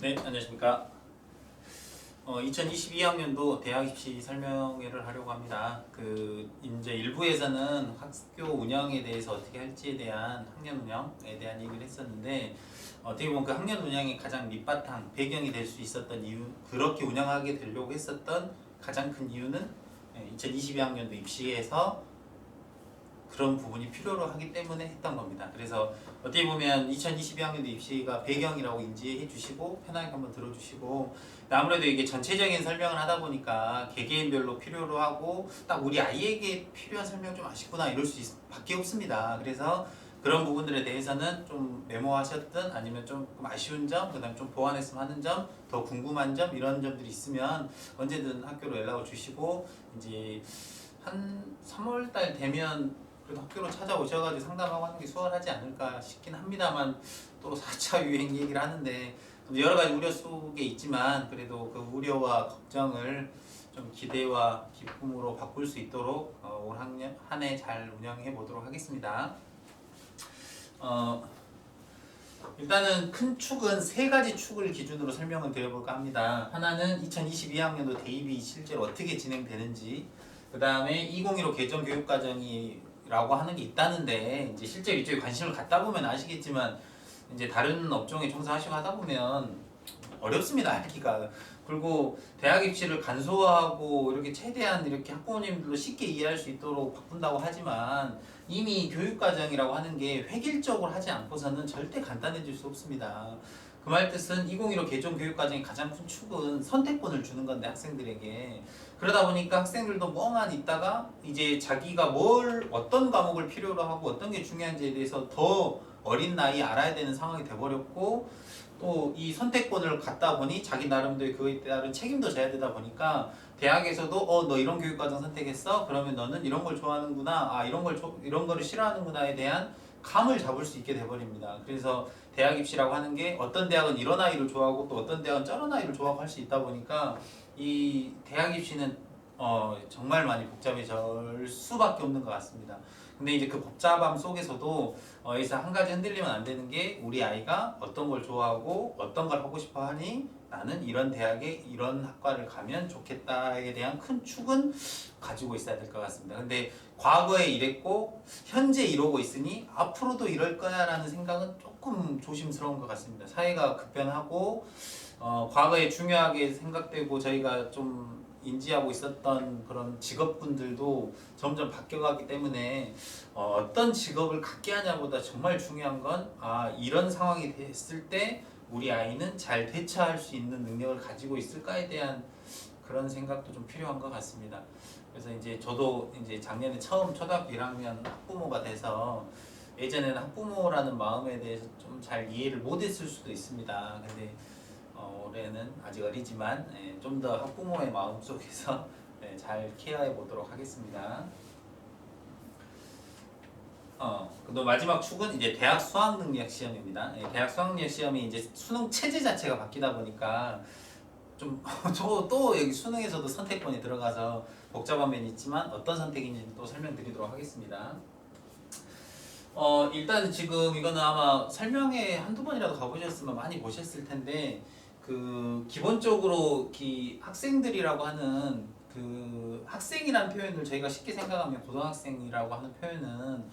네, 안녕하십니까. 2022학년도 대학 입시 설명회를 하려고 합니다. 이제 일부에서는 학교 운영에 대해서 어떻게 할지에 대한 학년 운영에 대한 얘기를 했었는데, 어떻게 보면 그 학년 운영의 가장 밑바탕, 배경이 될 수 있었던 이유, 그렇게 운영하게 되려고 했었던 가장 큰 이유는 2022학년도 입시에서 그런 부분이 필요로 하기 때문에 했던 겁니다. 그래서 어떻게 보면 2022학년도 입시가 배경이라고 인지해 주시고 편하게 한번 들어주시고, 아무래도 이게 전체적인 설명을 하다 보니까 개개인별로 필요로 하고 딱 우리 아이에게 필요한 설명 좀 아쉽구나 이럴 밖에 없습니다. 그래서 그런 부분들에 대해서는 좀 메모하셨든 아니면 좀 아쉬운 점, 그 다음에 좀 보완했으면 하는 점, 더 궁금한 점, 이런 점들이 있으면 언제든 학교로 연락을 주시고, 이제 한 3월달 되면 그래도 학교로 찾아오셔가지고 상담하고 하는 게 수월하지 않을까 싶긴 합니다만, 또 4차 유행 얘기를 하는데 여러 가지 우려 속에 있지만, 그래도 그 우려와 걱정을 좀 기대와 기쁨으로 바꿀 수 있도록 올 한 해 잘 운영해 보도록 하겠습니다. 일단은 큰 축은 세 가지 축을 기준으로 설명을 드려볼까 합니다. 하나는 2022학년도 대입이 실제로 어떻게 진행되는지, 그 다음에 2015 개정 교육과정이라고 하는 게 있다는데, 이제 실제로 이쪽에 관심을 갖다 보면 아시겠지만, 이제 다른 업종에 종사하시고 하다 보면 어렵습니다, 알기가. 그리고 대학 입시를 간소화하고 이렇게 최대한 이렇게 학부모님들도 쉽게 이해할 수 있도록 바꾼다고 하지만, 이미 교육과정이라고 하는 게 획일적으로 하지 않고서는 절대 간단해질 수 없습니다. 그 말 뜻은 2015 개정 교육과정의 가장 큰 축은 선택권을 주는 건데, 학생들에게. 그러다 보니까 학생들도 멍하니 있다가 이제 자기가 어떤 과목을 필요로 하고 어떤 게 중요한지에 대해서 더 어린 나이에 알아야 되는 상황이 돼버렸고, 또 이 선택권을 갖다 보니 자기 나름대로 그에 따른 책임도 져야 되다 보니까, 대학에서도 너 이런 교육과정 선택했어? 그러면 너는 이런 걸 좋아하는구나, 이런 거를 싫어하는구나에 대한 감을 잡을 수 있게 돼버립니다. 그래서 대학 입시라고 하는 게 어떤 대학은 이런 아이를 좋아하고 또 어떤 대학은 저런 아이를 좋아하고 할 수 있다 보니까, 이 대학 입시는 정말 많이 복잡해질 수밖에 없는 것 같습니다. 근데 이제 그 복잡함 속에서도 여기서 한 가지 흔들리면 안 되는 게, 우리 아이가 어떤 걸 좋아하고 어떤 걸 하고 싶어 하니 나는 이런 대학에 이런 학과를 가면 좋겠다에 대한 큰 축은 가지고 있어야 될 것 같습니다. 근데 과거에 이랬고 현재 이러고 있으니 앞으로도 이럴 거야 라는 생각은 조금 조심스러운 것 같습니다. 사회가 급변하고 과거에 중요하게 생각되고 저희가 좀 인지하고 있었던 그런 직업군들도 점점 바뀌어가기 때문에, 어떤 직업을 갖게 하냐보다 정말 중요한 건, 이런 상황이 됐을 때 우리 아이는 잘 대처할 수 있는 능력을 가지고 있을까에 대한 그런 생각도 좀 필요한 것 같습니다. 그래서 이제 저도 이제 작년에 처음 초등학교 1학년 학부모가 돼서, 예전에는 학부모라는 마음에 대해서 좀 잘 이해를 못했을 수도 있습니다. 근데 올해는 아직 어리지만 좀 더 학부모의 마음 속에서 잘 케어해 보도록 하겠습니다. 또 마지막 축은 이제 대학 수학능력 시험입니다. 대학 수학능력 시험이 이제 수능 체제 자체가 바뀌다 보니까 좀 또 여기 수능에서도 선택권이 들어가서 복잡한 면이 있지만, 어떤 선택인지 또 설명드리도록 하겠습니다. 일단 지금 이거는 아마 설명회 한두 번이라도 가보셨으면 많이 보셨을 텐데, 기본적으로 학생들이라고 하는 학생이라는 표현을 저희가 쉽게 생각하면, 고등학생이라고 하는 표현은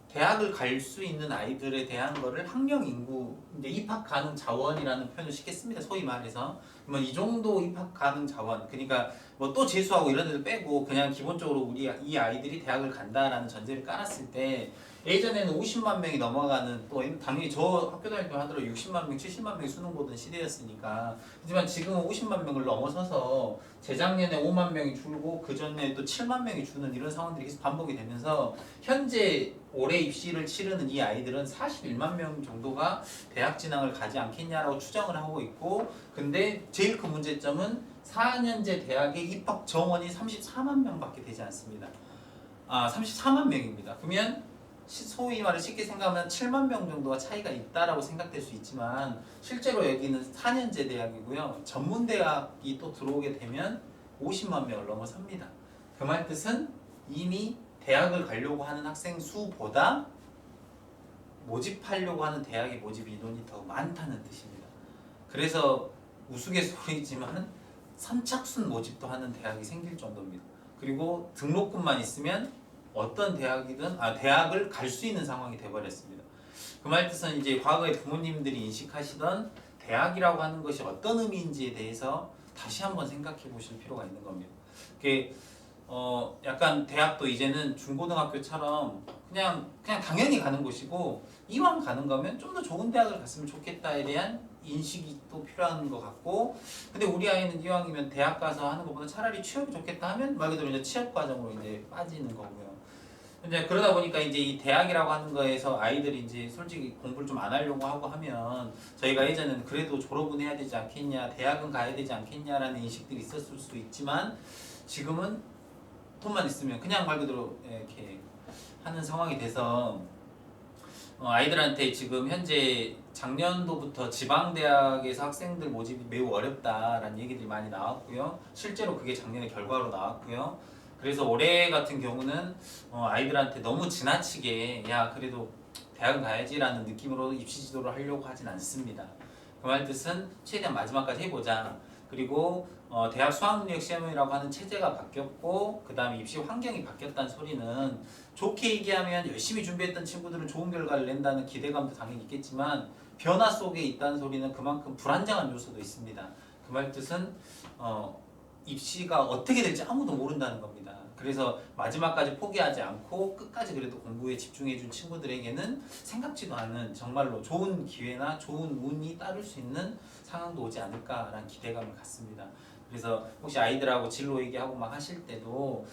대학을 갈 수 있는 아이들에 대한 거를 학령 인구, 이제 입학 가능 자원이라는 표현을 쉽게 씁니다. 소위 말해서. 뭐 이 정도 입학 가능 자원, 그러니까 뭐 또 재수하고 이런 데를 빼고 그냥 기본적으로 이 아이들이 대학을 간다라는 전제를 깔았을 때, 예전에는 50만 명이 넘어가는, 또 당연히 저 학교 다닐 때 하더라도 60만 명, 70만 명이 수능 보던 시대였으니까. 하지만 지금은 50만 명을 넘어서서 재작년에 5만 명이 줄고 그 전에 또 7만 명이 주는 이런 상황들이 계속 반복이 되면서, 현재 올해 입시를 치르는 이 아이들은 41만 명 정도가 대학 진학을 가지 않겠냐라고 추정을 하고 있고, 근데 제일 큰 문제점은 4년제 대학의 입학 정원이 34만 명밖에 되지 않습니다. 34만 명입니다. 그러면 소위 말해 쉽게 생각하면 7만 명 정도가 차이가 있다라고 생각될 수 있지만, 실제로 여기는 4년제 대학이고요. 전문대학이 또 들어오게 되면 50만 명을 넘어섭니다. 그 말 뜻은 이미 대학을 가려고 하는 학생 수보다 모집하려고 하는 대학의 모집 인원이 더 많다는 뜻입니다. 그래서 우스갯소리지만 선착순 모집도 하는 대학이 생길 정도입니다. 그리고 등록금만 있으면 어떤 대학이든 대학을 갈 수 있는 상황이 돼버렸습니다. 그 말 뜻은 이제 과거에 부모님들이 인식하시던 대학이라고 하는 것이 어떤 의미인지에 대해서 다시 한번 생각해 보실 필요가 있는 겁니다. 그게 약간 대학도 이제는 중고등학교처럼 그냥 당연히 가는 곳이고 이왕 가는 거면 좀 더 좋은 대학을 갔으면 좋겠다에 대한 인식이 또 필요한 것 같고, 근데 우리 아이는 이왕이면 대학 가서 하는 것보다 차라리 취업이 좋겠다 하면 말 그대로 이제 취업 과정으로 이제 빠지는 거고요. 이제 그러다 보니까 이제 이 대학이라고 하는 거에서 아이들이 이제 솔직히 공부를 좀 안 하려고 하고 하면, 저희가 예전에는 그래도 졸업은 해야 되지 않겠냐, 대학은 가야 되지 않겠냐라는 인식들이 있었을 수도 있지만 지금은 돈만 있으면 그냥 말 그대로 이렇게 하는 상황이 돼서 아이들한테 지금 현재 작년도부터 지방대학에서 학생들 모집이 매우 어렵다라는 얘기들이 많이 나왔고요. 실제로 그게 작년에 결과로 나왔고요. 그래서 올해 같은 경우는 아이들한테 너무 지나치게 야 그래도 대학은 가야지라는 느낌으로 입시 지도를 하려고 하진 않습니다. 그 말 뜻은 최대한 마지막까지 해보자. 그리고 대학 수학능력 시험이라고 하는 체제가 바뀌었고 그 다음에 입시 환경이 바뀌었다는 소리는, 좋게 얘기하면 열심히 준비했던 친구들은 좋은 결과를 낸다는 기대감도 당연히 있겠지만 변화 속에 있다는 소리는 그만큼 불안정한 요소도 있습니다. 그 말 뜻은 입시가 어떻게 될지 아무도 모른다는 겁니다. 그래서 마지막까지 포기하지 않고 끝까지 그래도 공부에 집중해준 친구들에게는 생각지도 않은 정말로 좋은 기회나 좋은 운이 따를 수 있는 상황도 오지 않을까라는 기대감을 갖습니다. 그래서 혹시 아이들하고 진로 얘기하고 막 하실 때도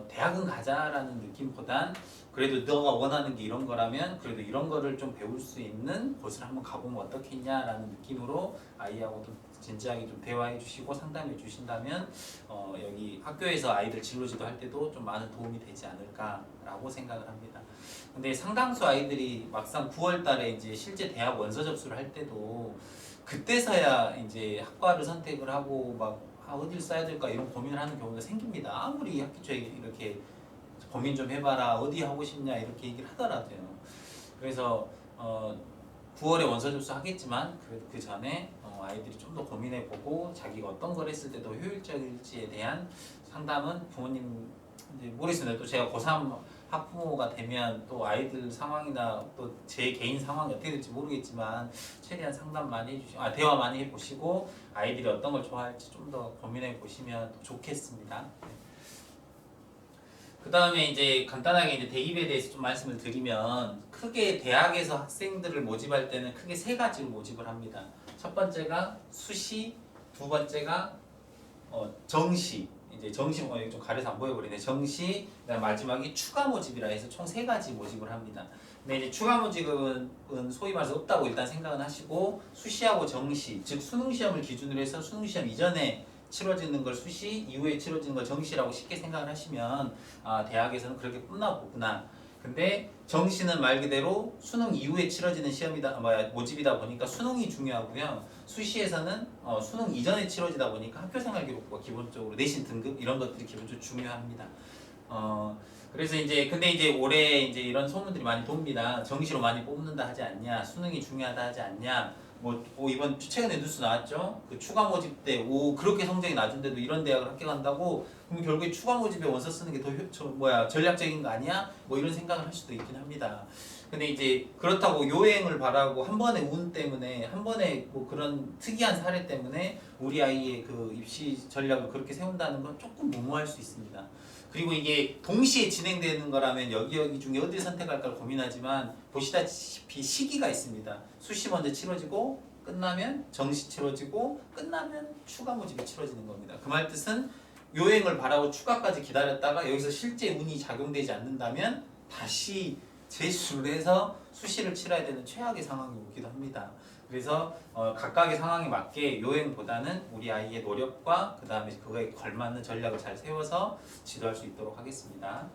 대학은 가자라는 느낌보단 그래도 너가 원하는 게 이런 거라면 그래도 이런 거를 좀 배울 수 있는 곳을 한번 가보면 어떻겠냐라는 느낌으로 아이하고 좀 진지하게 좀 대화해 주시고 상담해 주신다면 여기 학교에서 아이들 진로지도 할 때도 좀 많은 도움이 되지 않을까라고 생각을 합니다. 근데 상당수 아이들이 막상 9월 달에 이제 실제 대학 원서 접수를 할 때도 그때서야 이제 학과를 선택을 하고 막 어디를 써야 될까 이런 고민을 하는 경우가 생깁니다. 아무리 학기 초에 이렇게 고민 좀 해봐라 어디 하고 싶냐 이렇게 얘기를 하더라도요. 그래서 9월에 원서 접수 하겠지만 그 전에 아이들이 좀 더 고민해보고 자기가 어떤 걸 했을 때 더 효율적일지에 대한 상담은 부모님 이제 모르겠습니다. 또 제가 고3 학부모가 되면 또 아이들 상황이나 또 제 개인 상황이 어떻게 될지 모르겠지만 최대한 상담 많이 해주시고 대화 많이 해보시고 아이들이 어떤 걸 좋아할지 좀 더 고민해 보시면 좋겠습니다. 그 다음에 이제 간단하게 이제 대입에 대해서 좀 말씀을 드리면, 크게 대학에서 학생들을 모집할 때는 크게 세 가지로 모집을 합니다. 첫 번째가 수시, 두 번째가 정시. 이제 정시 이거 좀 가려서 안 보여버리네. 정시, 그다음 마지막이 추가 모집이라 해서 총 세 가지 모집을 합니다. 근데 이제 추가 모집은 소위 말해서 없다고 일단 생각은 하시고, 수시하고 정시, 즉 수능 시험을 기준으로 해서 수능 시험 이전에 치러지는 걸 수시, 이후에 치러지는 걸 정시라고 쉽게 생각을 하시면 대학에서는 그렇게 끝나 보구나. 근데 정시는 말 그대로 수능 이후에 치러지는 시험이다, 모집이다 보니까 수능이 중요하고요. 수시에서는 수능 이전에 치러지다 보니까 학교생활 기록부가 기본적으로 내신 등급 이런 것들이 기본적으로 중요합니다. 그래서 근데 이제 올해 이제 이런 소문들이 많이 돕니다. 정시로 많이 뽑는다 하지 않냐, 수능이 중요하다 하지 않냐. 이번 최근에 뉴스 나왔죠. 그 추가 모집 때 그렇게 성적이 낮은데도 이런 대학을 합격한다고? 그럼 결국에 추가 모집에 원서 쓰는 게 더 전략적인 거 아니야? 이런 생각을 할 수도 있긴 합니다. 근데 이제 그렇다고 요행을 바라고 한 번의 운 때문에, 한 번의 그런 특이한 사례 때문에 우리 아이의 그 입시 전략을 그렇게 세운다는 건 조금 무모할 수 있습니다. 그리고 이게 동시에 진행되는 거라면 여기 중에 어디를 선택할까 고민하지만, 보시다시피 시기가 있습니다. 수시 먼저 치러지고 끝나면 정시 치러지고 끝나면 추가 모집이 치러지는 겁니다. 그 말 뜻은 요행을 바라고 추가까지 기다렸다가 여기서 실제 운이 작용되지 않는다면 다시 재수를 해서 수시를 치러야 되는 최악의 상황이 오기도 합니다. 그래서 각각의 상황에 맞게 요행보다는 우리 아이의 노력과 그 다음에 그거에 걸맞는 전략을 잘 세워서 지도할 수 있도록 하겠습니다.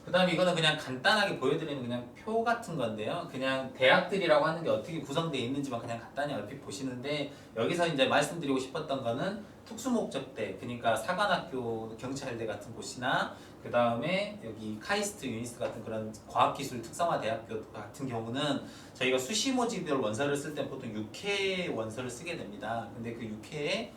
그 다음에 이거는 그냥 간단하게 보여드리는 그냥 표 같은 건데요. 그냥 대학들이라고 하는 게 어떻게 구성되어 있는지만 그냥 간단히 얼핏 보시는데, 여기서 이제 말씀드리고 싶었던 거는 특수목적대, 그러니까 사관학교, 경찰대 같은 곳이나 그 다음에 여기 카이스트, 유니스 같은 그런 과학기술 특성화 대학교 같은 경우는 저희가 수시 모집별 원서를 쓸 때 보통 6회 원서를 쓰게 됩니다. 근데 그 6회에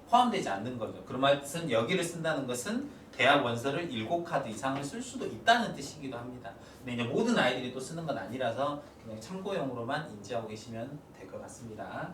포함되지 않는 거죠. 그런 말은 여기를 쓴다는 것은 대학 원서를 7카드 이상을 쓸 수도 있다는 뜻이기도 합니다. 근데 이제 모든 아이들이 또 쓰는 건 아니라서 그냥 참고용으로만 인지하고 계시면 될 것 같습니다.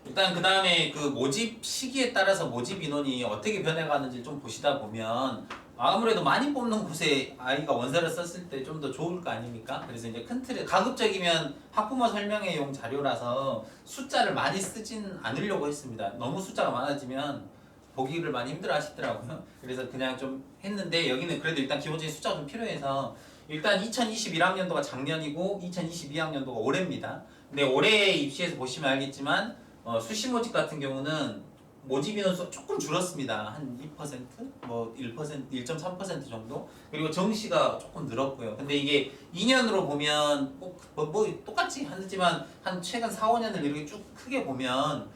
일단 그 다음에 그 모집 시기에 따라서 모집 인원이 어떻게 변해가는지 좀 보시다 보면 아무래도 많이 뽑는 곳에 아이가 원서를 썼을 때 좀 더 좋을 거 아닙니까? 그래서 이제 큰 틀에 가급적이면 학부모 설명회용 자료라서 숫자를 많이 쓰진 않으려고 했습니다. 너무 숫자가 많아지면 보기를 많이 힘들어 하시더라고요. 그래서 그냥 좀 했는데, 여기는 그래도 일단 기본적인 숫자가 좀 필요해서 일단 2021학년도가 작년이고 2022학년도가 올해입니다. 근데 올해 입시에서 보시면 알겠지만 수시 모집 같은 경우는 모집 인원수가 조금 줄었습니다. 한 2%? 뭐 1%, 1.3% 정도? 그리고 정시가 조금 늘었고요. 근데 이게 2년으로 보면 뭐 똑같이 하지만 한 최근 4, 5년을 이렇게 쭉 크게 보면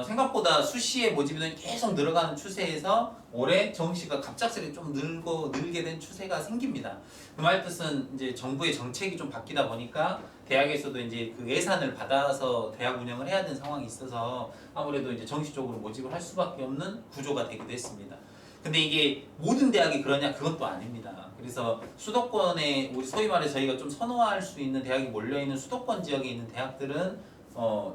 생각보다 수시의 모집 인원이 계속 늘어가는 추세에서 올해 정시가 갑작스레 좀 늘게 된 추세가 생깁니다. 그 말 뜻은 이제 정부의 정책이 좀 바뀌다 보니까 대학에서도 이제 그 예산을 받아서 대학 운영을 해야 되는 상황이 있어서 아무래도 이제 정시 쪽으로 모집을 할 수밖에 없는 구조가 되기도 했습니다. 근데 이게 모든 대학이 그러냐? 그건 또 아닙니다. 그래서 수도권에 우리 소위 말해 저희가 좀 선호할 수 있는 대학이 몰려있는 수도권 지역에 있는 대학들은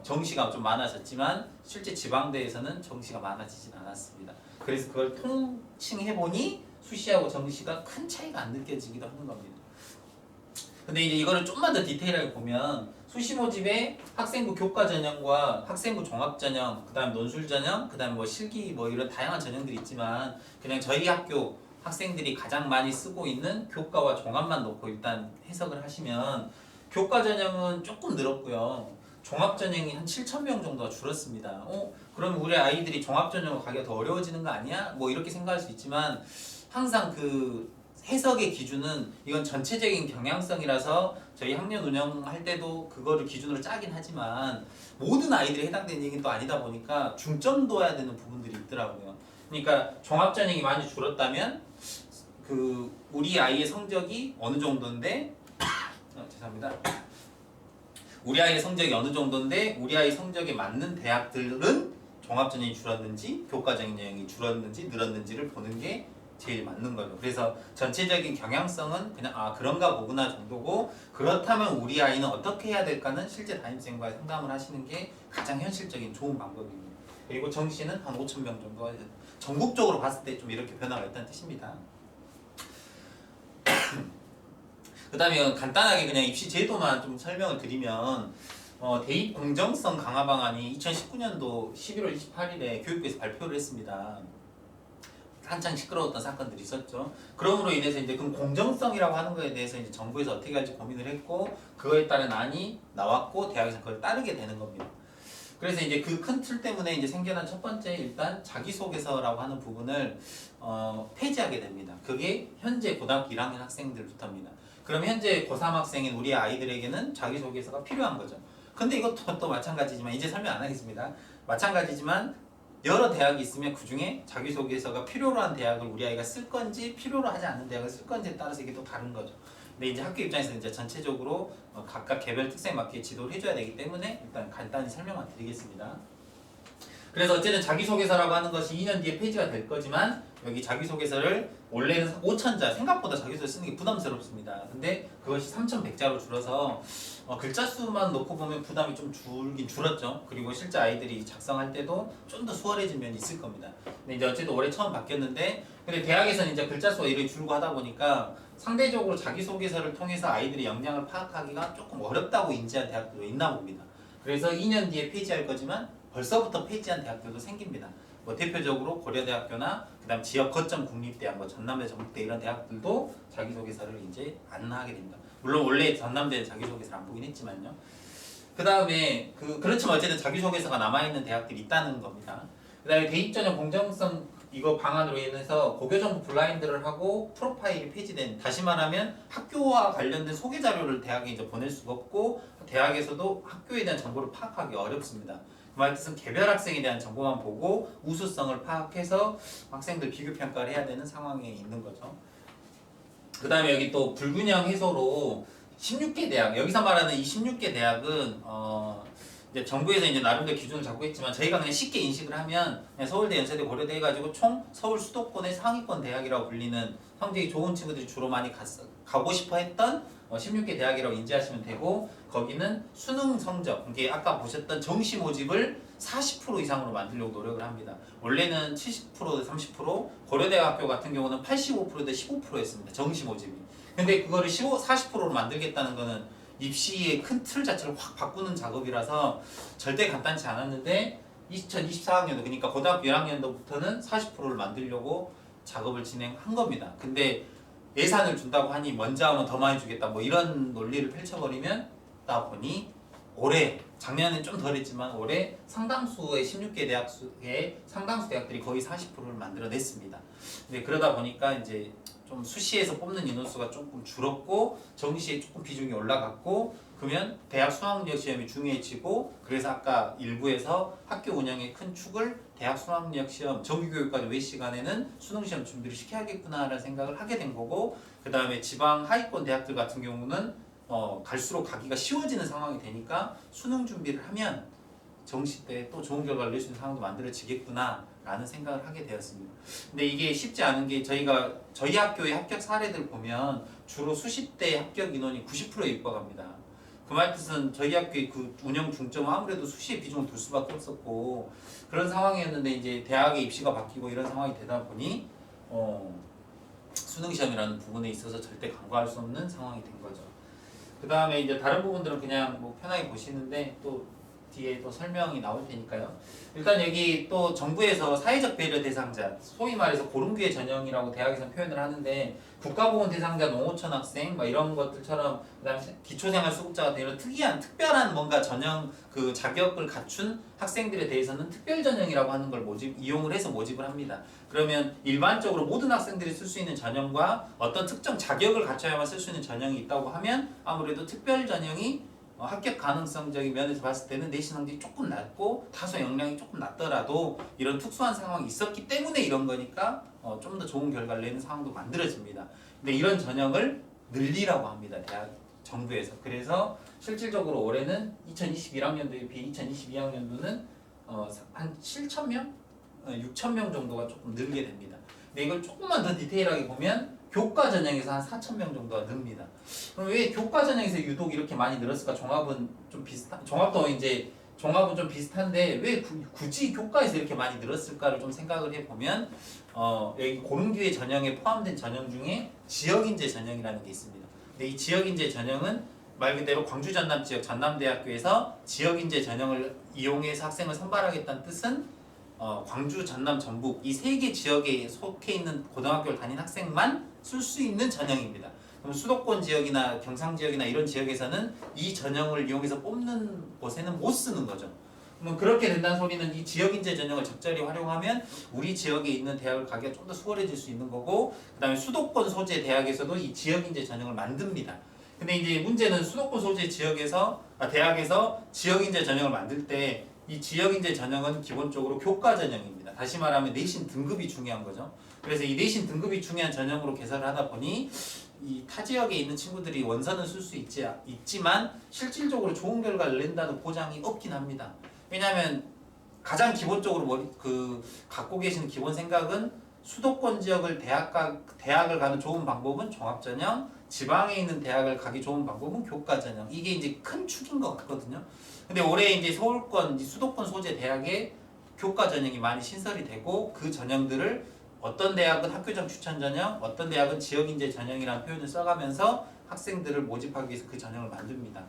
정시가 좀 많아졌지만 실제 지방대에서는 정시가 많아지진 않았습니다. 그래서 그걸 통칭해보니 수시하고 정시가 큰 차이가 안 느껴지기도 하는 겁니다. 근데 이제 이거를 좀만 더 디테일하게 보면 수시 모집에 학생부 교과 전형과 학생부 종합 전형, 그다음 논술 전형, 그다음 뭐 실기 뭐 이런 다양한 전형들이 있지만 그냥 저희 학교 학생들이 가장 많이 쓰고 있는 교과와 종합만 놓고 일단 해석을 하시면 교과 전형은 조금 늘었고요. 종합 전형이 한 7,000명 정도가 줄었습니다. 그럼 우리 아이들이 종합 전형을 가기가 더 어려워지는 거 아니야? 뭐 이렇게 생각할 수 있지만 항상 그 해석의 기준은 이건 전체적인 경향성이라서 저희 학년 운영할 때도 그거를 기준으로 짜긴 하지만 모든 아이들이 해당되는 얘기는 또 아니다 보니까 중점 둬야 되는 부분들이 있더라고요. 그러니까 종합 전형이 많이 줄었다면 그 우리 아이의 성적이 어느 정도인데 죄송합니다. 우리 아이의 성적이 어느 정도인데 우리 아이 성적에 맞는 대학들은 종합 전형이 줄었는지 교과 전형이 줄었는지 늘었는지를 보는 게 제일 맞는 거죠. 그래서 전체적인 경향성은 그냥 그런가 보구나 정도고, 그렇다면 우리 아이는 어떻게 해야 될까는 실제 담임쌤과 상담을 하시는 게 가장 현실적인 좋은 방법입니다. 그리고 정시는 한 5,000명 정도 전국적으로 봤을 때 좀 이렇게 변화가 있다는 뜻입니다. 그 다음에 간단하게 그냥 입시 제도만 좀 설명을 드리면 대입 공정성 강화 방안이 2019년도 11월 28일에 교육부에서 발표를 했습니다. 한창 시끄러웠던 사건들이 있었죠. 그럼으로 인해서 이제 그 공정성이라고 하는 거에 대해서 이제 정부에서 어떻게 할지 고민을 했고 그거에 따른 안이 나왔고 대학에서 그걸 따르게 되는 겁니다. 그래서 이제 그 큰 틀 때문에 이제 생겨난 첫 번째 일단 자기소개서라고 하는 부분을 폐지하게 됩니다. 그게 현재 고등학교 1학년 학생들부터입니다. 그럼 현재 고3 학생인 우리 아이들에게는 자기소개서가 필요한 거죠. 근데 이것도 또 마찬가지지만 이제 설명 안 하겠습니다. 마찬가지지만 여러 대학이 있으면 그 중에 자기소개서가 필요로 한 대학을 우리 아이가 쓸 건지 필요로 하지 않는 대학을 쓸 건지에 따라서 이게 또 다른 거죠. 근데 이제 학교 입장에서 이제 전체적으로 각각 개별 특성에 맞게 지도를 해줘야 되기 때문에 일단 간단히 설명만 드리겠습니다. 그래서 어쨌든 자기소개서라고 하는 것이 2년 뒤에 폐지가 될 거지만 여기 자기소개서를 원래는 5,000자, 생각보다 자기소개 쓰는 게 부담스럽습니다. 근데 그것이 3,100자로 줄어서 글자 수만 놓고 보면 부담이 좀 줄긴 줄었죠. 그리고 실제 아이들이 작성할 때도 좀 더 수월해진 면이 있을 겁니다. 근데 이제 어쨌든 올해 처음 바뀌었는데, 근데 대학에서는 이제 글자 수가 이렇게 줄고 하다 보니까 상대적으로 자기소개서를 통해서 아이들의 역량을 파악하기가 조금 어렵다고 인지한 대학들도 있나 봅니다. 그래서 2년 뒤에 폐지할 거지만 벌써부터 폐지한 대학들도 생깁니다. 뭐 대표적으로 고려대학교나 그다음 지역 거점 국립대학, 뭐 전남대, 전북대 이런 대학들도 자기소개서를 이제 안 하게 됩니다. 물론 원래 전남대는 자기소개서를 안 보긴 했지만요. 그 다음에 그렇지만 어쨌든 자기소개서가 남아있는 대학들이 있다는 겁니다. 그 다음에 대입전형 공정성 이거 방안으로 인해서 고교정보 블라인드를 하고 프로파일이 폐지된, 다시 말하면 학교와 관련된 소개 자료를 대학에 이제 보낼 수가 없고 대학에서도 학교에 대한 정보를 파악하기 어렵습니다. 그 말 뜻은 개별 학생에 대한 정보만 보고 우수성을 파악해서 학생들 비교 평가를 해야 되는 상황에 있는 거죠. 그 다음에 여기 또 불균형 해소로 16개 대학, 여기서 말하는 이 16개 대학은 이제 정부에서 이제 나름대로 기준을 잡고 있지만 저희가 그냥 쉽게 인식을 하면 그냥 서울대, 연세대, 고려대 해가지고 총 서울 수도권의 상위권 대학이라고 불리는 성적이 좋은 친구들이 주로 많이 가고 싶어 했던 16개 대학이라고 인지하시면 되고, 거기는 수능 성적, 이게 아까 보셨던 정시 모집을 40% 이상으로 만들려고 노력을 합니다. 원래는 70%, 30%, 고려대학교 같은 경우는 85%대 15%였습니다. 정시 모집이. 근데 그거를 40%로 만들겠다는 거는 입시의 큰 틀 자체를 확 바꾸는 작업이라서 절대 간단치 않았는데 2024학년도, 그러니까 고등학교 1학년도부터는 40%를 만들려고 작업을 진행한 겁니다. 근데 예산을 준다고 하니 먼저 하면 더 많이 주겠다 뭐 이런 논리를 펼쳐버리면 다 보니 올해, 작년엔 좀 덜했지만 올해 상당수의 16개 대학의 상당수 대학들이 거의 40%를 만들어냈습니다. 근데 그러다 보니까 이제 좀 수시에서 뽑는 인원수가 조금 줄었고 정시에 조금 비중이 올라갔고, 그러면 대학 수학력 시험이 중요해지고, 그래서 아까 일부에서 학교 운영의 큰 축을 대학 수학력 시험 정규교육과정 외 시간에는 수능 시험 준비를 시켜야겠구나라는 생각을 하게 된 거고, 그 다음에 지방 하위권 대학들 같은 경우는 갈수록 가기가 쉬워지는 상황이 되니까 수능 준비를 하면 정시 때 또 좋은 결과를 낼 수 있는 상황도 만들어지겠구나 라는 생각을 하게 되었습니다. 근데 이게 쉽지 않은 게 저희 학교의 합격 사례들 보면 주로 수시대 합격 인원이 90%에 육박합니다. 그 말 뜻은 저희 학교의 그 운영 중점은 아무래도 수시에 비중을 둘 수밖에 없었고 그런 상황이었는데, 이제 대학의 입시가 바뀌고 이런 상황이 되다 보니 수능 시험이라는 부분에 있어서 절대 간과할 수 없는 상황이 된 거죠. 그 다음에 이제 다른 부분들은 그냥 뭐 편하게 보시는데 또 뒤에 또 설명이 나올 테니까요. 일단 여기 또 정부에서 사회적 배려 대상자, 소위 말해서 고른교회 전형이라고 대학에서 표현을 하는데, 국가보건 대상자 농어촌 학생 뭐 이런 것들처럼, 그다음에 기초생활수급자 같은 이런 특별한 뭔가 전형 그 자격을 갖춘 학생들에 대해서는 특별 전형이라고 하는 걸 이용을 해서 모집을 합니다. 그러면 일반적으로 모든 학생들이 쓸 수 있는 전형과 어떤 특정 자격을 갖춰야만 쓸 수 있는 전형이 있다고 하면 아무래도 특별 전형이 합격 가능성적인 면에서 봤을 때는 내신 성적이 조금 낮고 다소 역량이 조금 낮더라도 이런 특수한 상황이 있었기 때문에 이런 거니까 좀 더 좋은 결과를 내는 상황도 만들어집니다. 근데 이런 전형을 늘리라고 합니다. 대학 정부에서. 그래서 실질적으로 올해는 2021학년도에 비해 2022학년도는 한 7,000명? 6,000명 정도가 조금 늘게 됩니다. 근데 이걸 조금만 더 디테일하게 보면 교과 전형에서 한 4,000명 정도가 늡니다. 그럼 왜 교과 전형에서 유독 이렇게 많이 늘었을까? 종합은 좀 종합은 좀 비슷한데 왜 굳이 교과에서 이렇게 많이 늘었을까를 좀 생각을 해보면 여기 고른교회 전형에 포함된 전형 중에 지역인재 전형이라는 게 있습니다. 근데 이 지역인재 전형은 말 그대로 광주 전남 지역 전남대학교에서 지역인재 전형을 이용해서 학생을 선발하겠다는 뜻은 광주, 전남, 전북 이 세 개 지역에 속해 있는 고등학교를 다닌 학생만 쓸 수 있는 전형입니다. 그럼 수도권 지역이나 경상 지역이나 이런 지역에서는 이 전형을 이용해서 뽑는 곳에는 못 쓰는 거죠. 그럼 그렇게 된다는 소리는 이 지역인재 전형을 적절히 활용하면 우리 지역에 있는 대학을 가기가 좀 더 수월해질 수 있는 거고, 그 다음에 수도권 소재 대학에서도 이 지역인재 전형을 만듭니다. 근데 이제 문제는 수도권 소재 대학에서 지역인재 전형을 만들 때 이 지역인재 전형은 기본적으로 교과 전형입니다. 다시 말하면 내신 등급이 중요한 거죠. 그래서 이 내신 등급이 중요한 전형으로 개설을 하다 보니 이 타 지역에 있는 친구들이 원서는 쓸 수 있지만 실질적으로 좋은 결과를 낸다는 보장이 없긴 합니다. 왜냐하면 가장 기본적으로 갖고 계시는 기본 생각은 수도권 지역을 대학을 가는 좋은 방법은 종합전형, 지방에 있는 대학을 가기 좋은 방법은 교과전형. 이게 이제 큰 축인 것 같거든요. 근데 올해 이제 수도권 소재 대학에 교과전형이 많이 신설이 되고 그 전형들을 어떤 대학은 학교장 추천 전형, 어떤 대학은 지역인재 전형이라는 표현을 써가면서 학생들을 모집하기 위해서 그 전형을 만듭니다.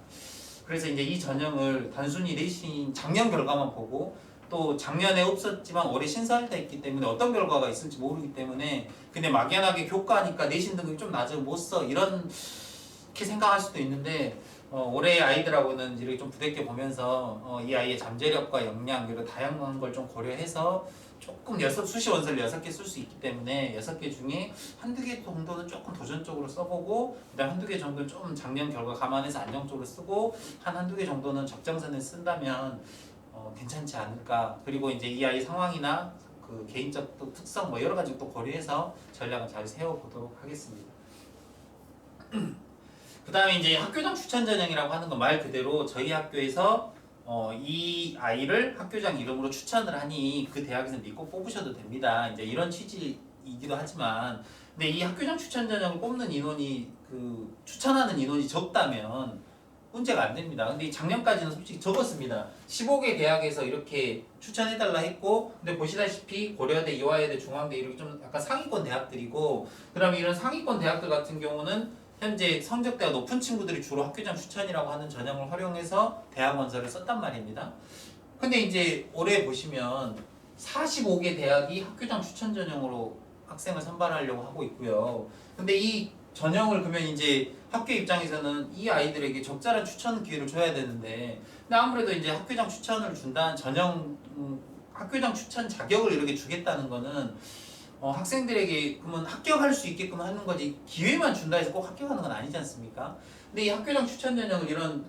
그래서 이제 이 전형을 단순히 내신 작년 결과만 보고 또 작년에 없었지만 올해 신설됐기 때문에 어떤 결과가 있을지 모르기 때문에 근데 막연하게 교과니까 내신 등급이 좀 낮으면 못 써 이렇게 생각할 수도 있는데 올해 아이들하고는 이렇게 좀 부대껴 보면서 이 아이의 잠재력과 역량 이런 다양한 걸 좀 고려해서 조금 수시 원서를 6개 쓸 수 있기 때문에 6개 중에 한두 개 정도는 조금 도전적으로 써보고 그다음 한두 개 정도는 좀 작년 결과 감안해서 안정적으로 쓰고 한두 개 정도는 적정선을 쓴다면 괜찮지 않을까. 그리고 이제 이 아이 상황이나 그 개인적 또 특성 뭐 여러 가지 또 고려해서 전략을 잘 세워보도록 하겠습니다. 그 다음에 이제 학교장 추천 전형이라고 하는 건 말 그대로 저희 학교에서 이 아이를 학교장 이름으로 추천을 하니 그 대학에서 믿고 뽑으셔도 됩니다. 이제 이런 취지이기도 하지만, 근데 이 학교장 추천 전형을 뽑는 인원이 추천하는 인원이 적다면 문제가 안 됩니다. 근데 작년까지는 솔직히 적었습니다. 15개 대학에서 이렇게 추천해달라 했고, 근데 보시다시피 고려대, 이화여대, 중앙대 이렇게 좀 약간 상위권 대학들이고, 그다음에 이런 상위권 대학들 같은 경우는 현재 성적대가 높은 친구들이 주로 학교장 추천이라고 하는 전형을 활용해서 대학 원서를 썼단 말입니다. 근데 이제 올해 보시면 45개 대학이 학교장 추천 전형으로 학생을 선발하려고 하고 있고요. 근데 이 전형을 그러면 이제 학교 입장에서는 이 아이들에게 적절한 추천 기회를 줘야 되는데, 근데 아무래도 이제 학교장 추천을 준다는 전형, 학교장 추천 자격을 이렇게 주겠다는 거는 학생들에게 그러면 합격할 수 있게끔 하는 거지, 기회만 준다 해서 꼭 합격하는 건 아니지 않습니까? 근데 이 학교장 추천 전형을 이런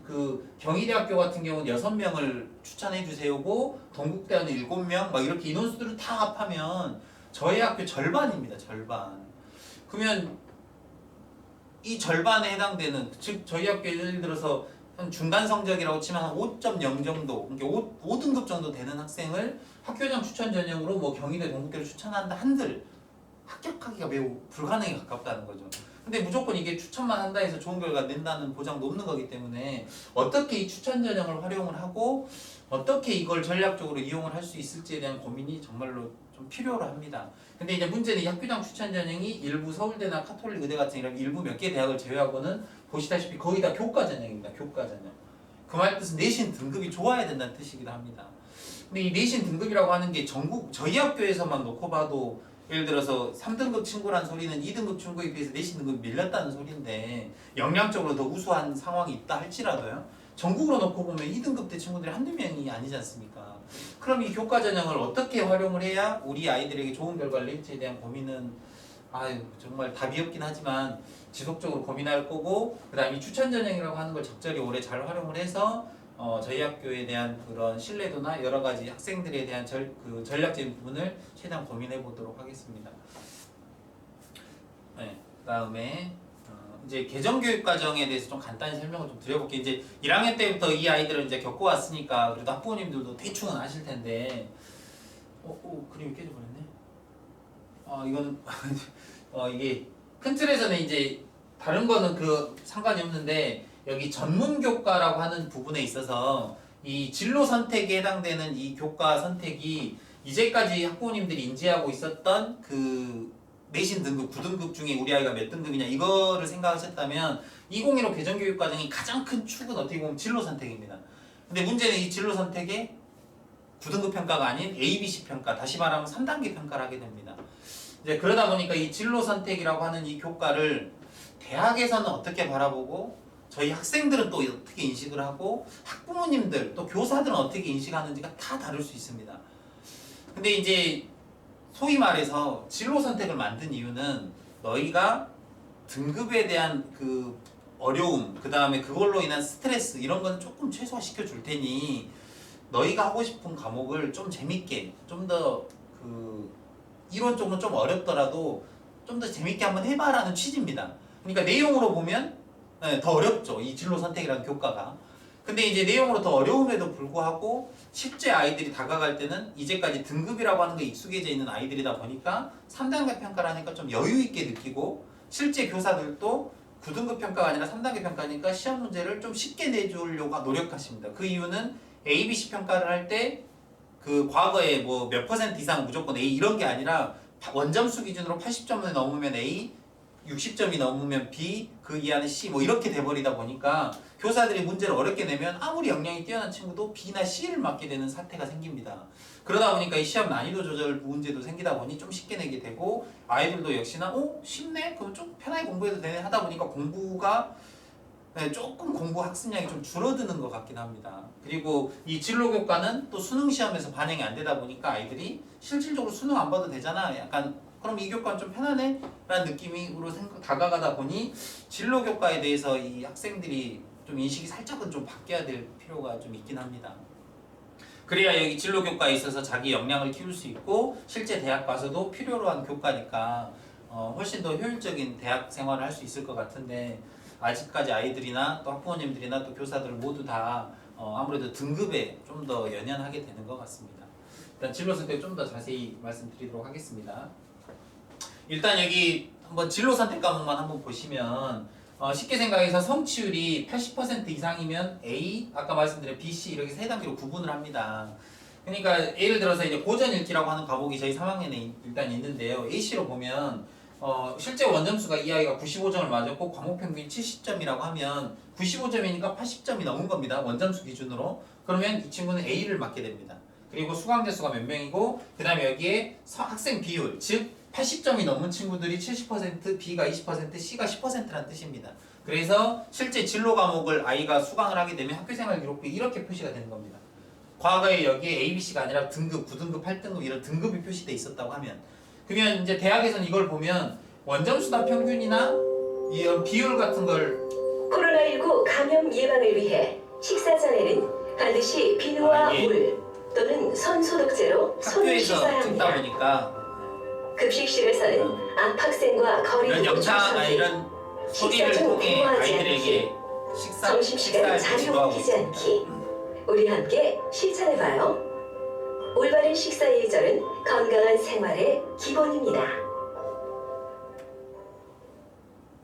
경희대학교 같은 경우는 6명을 추천해 주세요고, 동국대는 7명 막 이렇게 인원수들을 다 합하면 저희 학교 절반입니다. 절반. 그러면 이 절반에 해당되는, 즉 저희 학교 예를 들어서 한 중간 성적이라고 치면 한 5.0 정도, 그러니까 5등급 정도 되는 학생을 학교장 추천 전형으로 뭐 경희대, 동국대를 추천한다 한들 합격하기가 매우 불가능에 가깝다는 거죠. 근데 무조건 이게 추천만 한다 해서 좋은 결과 낸다는 보장도 없는 거기 때문에 어떻게 이 추천 전형을 활용을 하고 어떻게 이걸 전략적으로 이용을 할 수 있을지에 대한 고민이 정말로 좀 필요로 합니다. 근데 이제 문제는 이 학교장 추천 전형이 일부 서울대나 카톨릭 의대 같은 이런 일부 몇 개 대학을 제외하고는 보시다시피 거의 다 교과 전형입니다. 교과 전형. 그 말 뜻은 내신 등급이 좋아야 된다는 뜻이기도 합니다. 근데 이 내신 등급이라고 하는 게 전국 저희 학교에서만 놓고 봐도 예를 들어서 3등급 친구란 소리는 2등급 친구에 비해서 내신 등급이 밀렸다는 소리인데, 역량적으로 더 우수한 상황이 있다 할지라도요, 전국으로 놓고 보면 2등급 대 친구들이 한두 명이 아니지 않습니까? 그럼 이 교과 전형을 어떻게 활용을 해야 우리 아이들에게 좋은 결과를 낼지에 대한 고민은 정말 답이 없긴 하지만 지속적으로 고민할 거고, 그 다음에 이 추천 전형이라고 하는 걸 적절히 올해 잘 활용을 해서 저희 학교에 대한 그런 신뢰도나 여러 가지 학생들에 대한 전략적인 부분을 최대한 고민해 보도록 하겠습니다. 네, 그다음에 이제 개정교육 과정에 대해서 좀 간단히 설명을 좀 드려볼게요. 이제 1학년 때부터 이 아이들을 이제 겪어왔으니까 그래도 학부모님들도 대충은 아실 텐데, 그림이 깨져버렸네. 이거는 이게 큰 틀에서는 이제 다른 거는 상관이 없는데, 여기 전문교과라고 하는 부분에 있어서 이 진로 선택에 해당되는 이 교과 선택이 이제까지 학부모님들이 인지하고 있었던 내신 등급 9등급 중에 우리 아이가 몇 등급이냐 이거를 생각하셨다면 2015 개정교육과정이 가장 큰 축은 어떻게 보면 진로 선택입니다. 근데 문제는 이 진로 선택에 9등급 평가가 아닌 ABC 평가, 다시 말하면 3단계 평가를 하게 됩니다. 이제 그러다 보니까 이 진로 선택이라고 하는 이 교과를 대학에서는 어떻게 바라보고, 저희 학생들은 또 어떻게 인식을 하고, 학부모님들 또 교사들은 어떻게 인식하는지가 다 다를 수 있습니다. 근데 이제 소위 말해서 진로 선택을 만든 이유는 너희가 등급에 대한 어려움, 그 다음에 그걸로 인한 스트레스 이런 건 조금 최소화시켜 줄 테니 너희가 하고 싶은 과목을 좀 재밌게, 좀 더 이론적으로 좀 어렵더라도 좀 더 재밌게 한번 해봐라는 취지입니다. 그러니까 내용으로 보면 더 어렵죠, 이 진로 선택이라는 교과가. 근데 이제 내용으로 더 어려움에도 불구하고 실제 아이들이 다가갈 때는 이제까지 등급이라고 하는 게 익숙해져 있는 아이들이다 보니까 3단계 평가를 하니까 좀 여유 있게 느끼고, 실제 교사들도 9등급 평가가 아니라 3단계 평가니까 시험 문제를 좀 쉽게 내주려고 노력하십니다. 그 이유는 ABC 평가를 할 때 과거에 뭐 몇 % 이상 무조건 A 이런 게 아니라 원점수 기준으로 80점을 넘으면 A, 60점이 넘으면 B, 그 이하는 C 뭐 이렇게 돼버리다 보니까 교사들이 문제를 어렵게 내면 아무리 역량이 뛰어난 친구도 B나 C를 맞게 되는 사태가 생깁니다. 그러다 보니까 이 시험 난이도 조절 문제도 생기다 보니 좀 쉽게 내게 되고, 아이들도 역시나 쉽네? 그럼 좀 편하게 공부해도 되네 하다 보니까 공부가 네, 조금 공부 학습량이 좀 줄어드는 것 같긴 합니다. 그리고 이 진로 교과는 또 수능 시험에서 반영이 안 되다 보니까 아이들이 실질적으로 수능 안 봐도 되잖아. 약간 그럼 이 교과는 좀 편하네? 라는 느낌으로 다가가다 보니 진로 교과에 대해서 이 학생들이 좀 인식이 살짝은 좀 바뀌어야 될 필요가 좀 있긴 합니다. 그래야 여기 진로 교과에 있어서 자기 역량을 키울 수 있고 실제 대학 가서도 필요로 한 교과니까 훨씬 더 효율적인 대학 생활을 할 수 있을 것 같은데 아직까지 아이들이나 또 학부모님들이나 또 교사들 모두 다 아무래도 등급에 좀 더 연연하게 되는 것 같습니다. 일단 진로 선택 좀 더 자세히 말씀드리도록 하겠습니다. 일단 여기 한번 진로 선택 과목만 한번 보시면 쉽게 생각해서 성취율이 80% 이상이면 A, 아까 말씀드린 B, C 이렇게 세 단계로 구분을 합니다. 그러니까 예를 들어서 이제 고전 읽기라고 하는 과목이 저희 3학년에 일단 있는데요. AC로 보면 실제 원점수가 이 아이가 95점을 맞았고 과목 평균이 70점이라고 하면 95점이니까 80점이 넘은 겁니다. 원점수 기준으로. 그러면 이 친구는 A를 맞게 됩니다. 그리고 수강자 수가 몇 명이고 그 다음에 여기에 학생 비율, 즉 80점이 넘은 친구들이 70%, B가 20%, C가 10%라는 뜻입니다. 그래서 실제 진로 과목을 아이가 수강을 하게 되면 학교생활 기록부에 이렇게 표시가 되는 겁니다. 과거에 여기에 A, B, C가 아니라 등급, 9등급, 8등급 이런 등급이 표시돼 있었다고 하면 그러면 이제 대학에서는 이걸 보면 원점수당 평균이나 이런 비율 같은 걸 코로나19 감염 예방을 위해 식사 전에는 반드시 비누와 물 또는 손소독제로 손을 학교에서 씻어야 찍다 합니다. 보니까 급식실에서는 앞 학생과 거리 이런 두고 영상, 출석해 이런 소리를 식사 중 통해 대화하지 아이들에게 점심시간 식사할 때 자료 지도하고 옮기지 있습니다. 않기. 우리 함께 실천해봐요. 올바른 식사 예절은 건강한 생활의 기본입니다.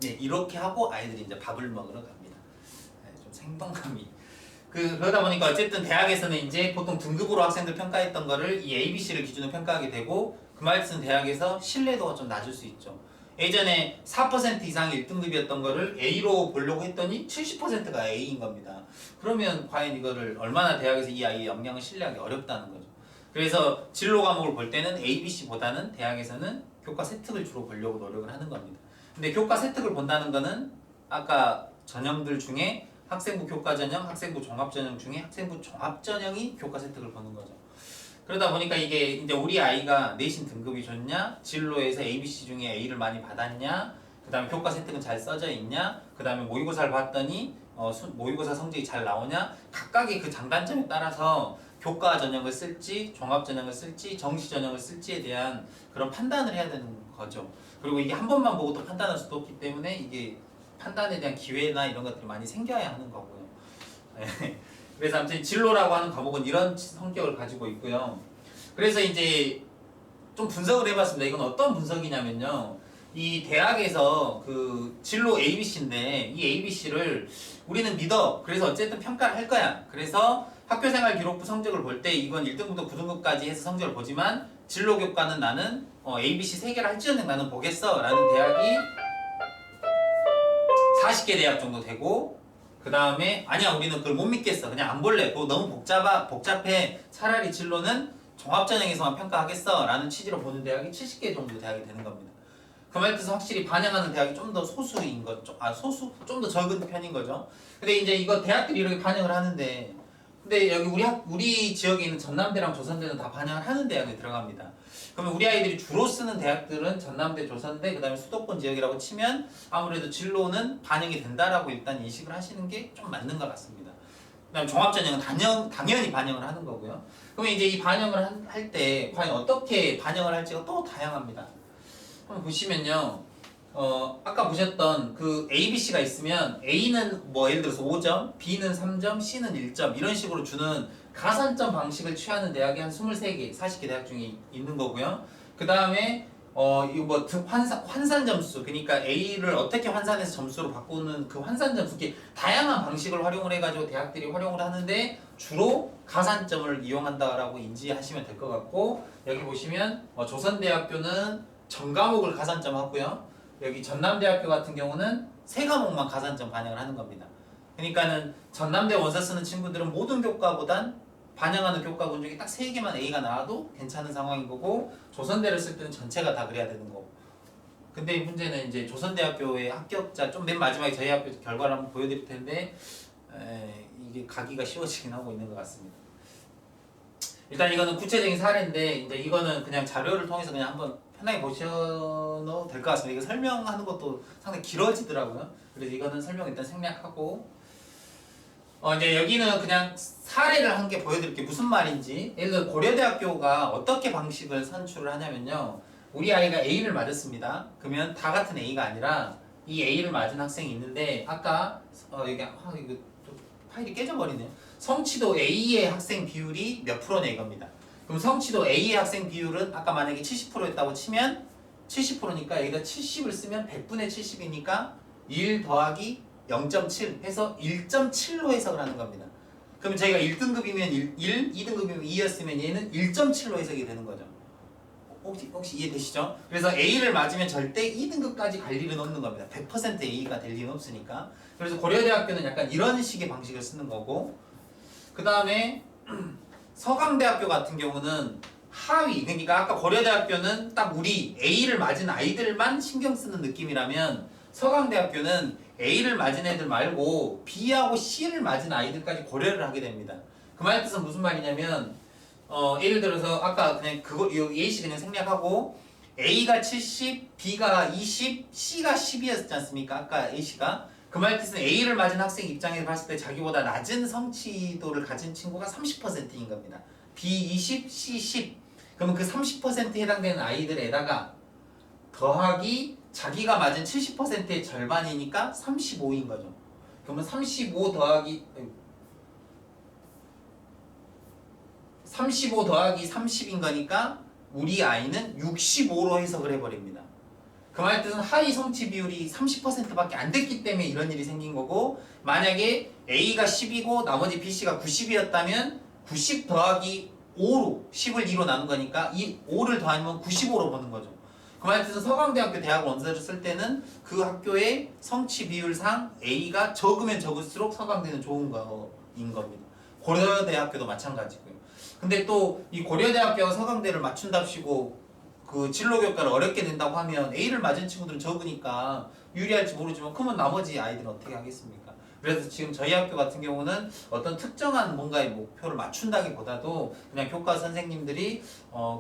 네, 이렇게 하고 아이들이 이제 밥을 먹으러 갑니다. 네, 좀 생동감이. 그러다 보니까 어쨌든 대학에서는 이제 보통 등급으로 학생들 평가했던 거를 이 ABC를 기준으로 평가하게 되고 그 말씀 대학에서 신뢰도가 좀 낮을 수 있죠. 예전에 4% 이상 1등급이었던 거를 A로 보려고 했더니 70%가 A인 겁니다. 그러면 과연 이거를 얼마나 대학에서 이 아이의 역량을 신뢰하기 어렵다는 거죠. 그래서 진로 과목을 볼 때는 ABC보다는 대학에서는 교과 세특을 주로 보려고 노력을 하는 겁니다. 근데 교과 세특을 본다는 거는 아까 전형들 중에 학생부 교과전형, 학생부 종합전형 중에 학생부 종합전형이 교과 세특을 보는 거죠. 그러다 보니까 이게 이제 우리 아이가 내신 등급이 좋냐, 진로에서 ABC 중에 A를 많이 받았냐, 그 다음에 교과 세특은 잘 써져 있냐, 그 다음에 모의고사를 봤더니 모의고사 성적이 잘 나오냐, 각각의 그 장단점에 따라서 교과 전형을 쓸지, 종합 전형을 쓸지, 정시 전형을 쓸지에 대한 그런 판단을 해야 되는 거죠. 그리고 이게 한 번만 보고 또 판단할 수도 없기 때문에 이게 판단에 대한 기회나 이런 것들이 많이 생겨야 하는 거고요. 네. 그래서 아무튼 진로라고 하는 과목은 이런 성격을 가지고 있고요. 그래서 이제 좀 분석을 해봤습니다. 이건 어떤 분석이냐면요. 이 대학에서 그 진로 ABC인데 이 ABC를 우리는 믿어. 그래서 어쨌든 평가를 할 거야. 그래서 학교생활 기록부 성적을 볼 때 이건 1등부터 9등급까지 해서 성적을 보지만 진로 교과는 나는 ABC 3개를 할지언정 나는 보겠어 라는 대학이 40개 대학 정도 되고 그 다음에 아니야 우리는 그걸 못 믿겠어 그냥 안 볼래 그거 너무 복잡해 차라리 진로는 종합전형에서만 평가하겠어 라는 취지로 보는 대학이 70개 정도 대학이 되는 겁니다. 그 말뜻은 확실히 반영하는 대학이 좀 더 소수인 거죠. 좀 더 적은 편인 거죠. 근데 이제 이거 대학들이 이렇게 반영을 하는데 근데 여기 우리 지역에 있는 전남대랑 조선대는 다 반영을 하는 대학에 들어갑니다. 그러면 우리 아이들이 주로 쓰는 대학들은 전남대, 조선대, 그 다음에 수도권 지역이라고 치면 아무래도 진로는 반영이 된다라고 일단 인식을 하시는 게 좀 맞는 것 같습니다. 그 다음에 종합전형은 당연히 반영을 하는 거고요. 그러면 이제 이 반영을 할 때 과연 어떻게 반영을 할지가 또 다양합니다. 한번 보시면요. 아까 보셨던 그 A, B, C가 있으면 A는 뭐 예를 들어서 5점, B는 3점, C는 1점 이런 식으로 주는 가산점 방식을 취하는 대학이 한 23개, 40개 대학 중에 있는 거고요. 그 다음에 이거 뭐 환산 점수, 그러니까 A를 어떻게 환산해서 점수로 바꾸는 그 환산 점수, 이렇게 다양한 방식을 활용을 해가지고 대학들이 활용을 하는데 주로 가산점을 이용한다라고 인지하시면 될 것 같고 여기 보시면 조선대학교는 전 과목을 가산점 하고요. 여기 전남대학교 같은 경우는 3과목만 가산점 반영을 하는 겁니다. 그러니까는 전남대 원서 쓰는 친구들은 모든 교과보단 반영하는 교과군 중에 딱 3개만 A가 나와도 괜찮은 상황인 거고 조선대를 쓸 때는 전체가 다 그래야 되는 거고 근데 문제는 이제 조선대학교의 합격자 좀 맨 마지막에 저희 학교 결과를 한번 보여드릴 텐데 이게 가기가 쉬워지긴 하고 있는 것 같습니다. 일단 이거는 구체적인 사례인데 이제 이거는 그냥 자료를 통해서 그냥 한번 편하게 보셔도 될 것 같습니다. 이거 설명하는 것도 상당히 길어지더라고요. 그래서 이거는 설명 일단 생략하고 이제 여기는 그냥 사례를 한 개 보여드릴게요. 무슨 말인지. 예를 들어 고려대학교가 어떻게 방식을 선출을 하냐면요. 우리 아이가 A를 맞았습니다. 그러면 다 같은 A가 아니라 이 A를 맞은 학생이 있는데 아까 여기 이거 또 파일이 깨져버리네요. 성취도 A의 학생 비율이 몇 프로냐 이겁니다. 그럼 성취도 A의 학생 비율은 아까 만약에 70%였다고 치면 70%니까 여기다 70을 쓰면 100분의 70이니까 1 더하기 0.7 해서 1.7로 해석을 하는 겁니다. 그럼 저희가 1등급이면 1, 2등급이면 2였으면 얘는 1.7로 해석이 되는 거죠. 혹시 이해되시죠? 그래서 A를 맞으면 절대 2등급까지 갈 일은 없는 겁니다. 100% A가 될 일은 없으니까. 그래서 고려대학교는 약간 이런 식의 방식을 쓰는 거고, 그 다음에 서강대학교 같은 경우는 하위, 그러니까 아까 고려대학교는 딱 우리 A를 맞은 아이들만 신경 쓰는 느낌이라면 서강대학교는 A를 맞은 애들 말고 B하고 C를 맞은 아이들까지 고려를 하게 됩니다. 그 말 뜻은 무슨 말이냐면 예를 들어서 아까 그냥 그거 A씨 그냥 생략하고 A가 70, B가 20, C가 10이었지 않습니까? 아까 A씨가 그 말 뜻은 A를 맞은 학생 입장에서 봤을 때 자기보다 낮은 성취도를 가진 친구가 30%인 겁니다. B 20, C 10. 그러면 그 30%에 해당되는 아이들에다가 더하기 자기가 맞은 70%의 절반이니까 35인 거죠. 그러면 35 더하기 30인 거니까 우리 아이는 65로 해석을 해버립니다. 그 말 뜻은 하위 성취 비율이 30%밖에 안 됐기 때문에 이런 일이 생긴 거고, 만약에 A가 10이고 나머지 BC가 90이었다면 90 더하기 5로 10을 2로 나눈 거니까 이 5를 더하면 95로 보는 거죠. 그 말 뜻은 서강대학교 대학 원서를 쓸 때는 그 학교의 성취 비율상 A가 적으면 적을수록 서강대는 좋은 거인 겁니다. 고려대학교도 마찬가지고요. 근데 또 이 고려대학교와 서강대를 맞춘답시고 그 진로교과를 어렵게 낸다고 하면 A를 맞은 친구들은 적으니까 유리할지 모르지만 그러면 나머지 아이들은 어떻게 하겠습니까? 그래서 지금 저희 학교 같은 경우는 어떤 특정한 뭔가의 목표를 맞춘다기보다도 그냥 교과 선생님들이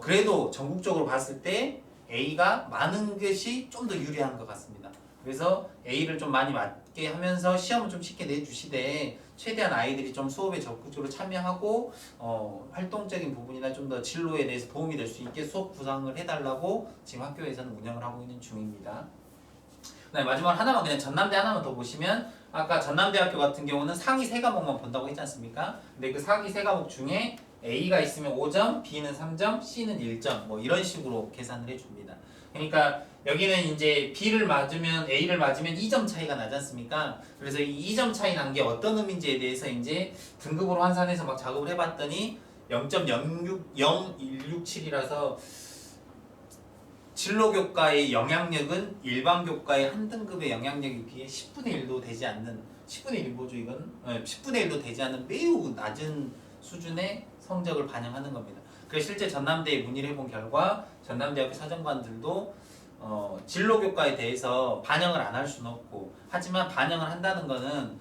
그래도 전국적으로 봤을 때 A가 많은 것이 좀 더 유리한 것 같습니다. 그래서 A를 좀 많이 맞게 하면서 시험을 좀 쉽게 내주시되 최대한 아이들이 좀 수업에 적극적으로 참여하고 활동적인 부분이나 좀 더 진로에 대해서 도움이 될 수 있게 수업 구상을 해달라고 지금 학교에서는 운영을 하고 있는 중입니다. 네, 마지막으로 하나만 그냥 전남대 하나만 더 보시면 아까 전남대학교 같은 경우는 상위 3과목만 본다고 했지 않습니까? 근데 그 상위 3과목 중에 A가 있으면 5점, B는 3점, C는 1점 뭐 이런 식으로 계산을 해줍니다. 그러니까 여기는 이제 B를 맞으면 A를 맞으면 2점 차이가 나지 않습니까? 그래서 이 2점 차이 난 게 어떤 의미인지에 대해서 이제 등급으로 환산해서 막 작업을 해봤더니 0.0167이라서 진로교과의 영향력은 일반교과의 한 등급의 영향력에 비해 10분의 1도 되지 않는 10분의 1보죠 이건 10분의 1도 되지 않는 매우 낮은 수준의 성적을 반영하는 겁니다. 그래서 실제 전남대에 문의를 해본 결과 전남대학교 사정관들도 진로교과에 대해서 반영을 안 할 수는 없고 하지만 반영을 한다는 거는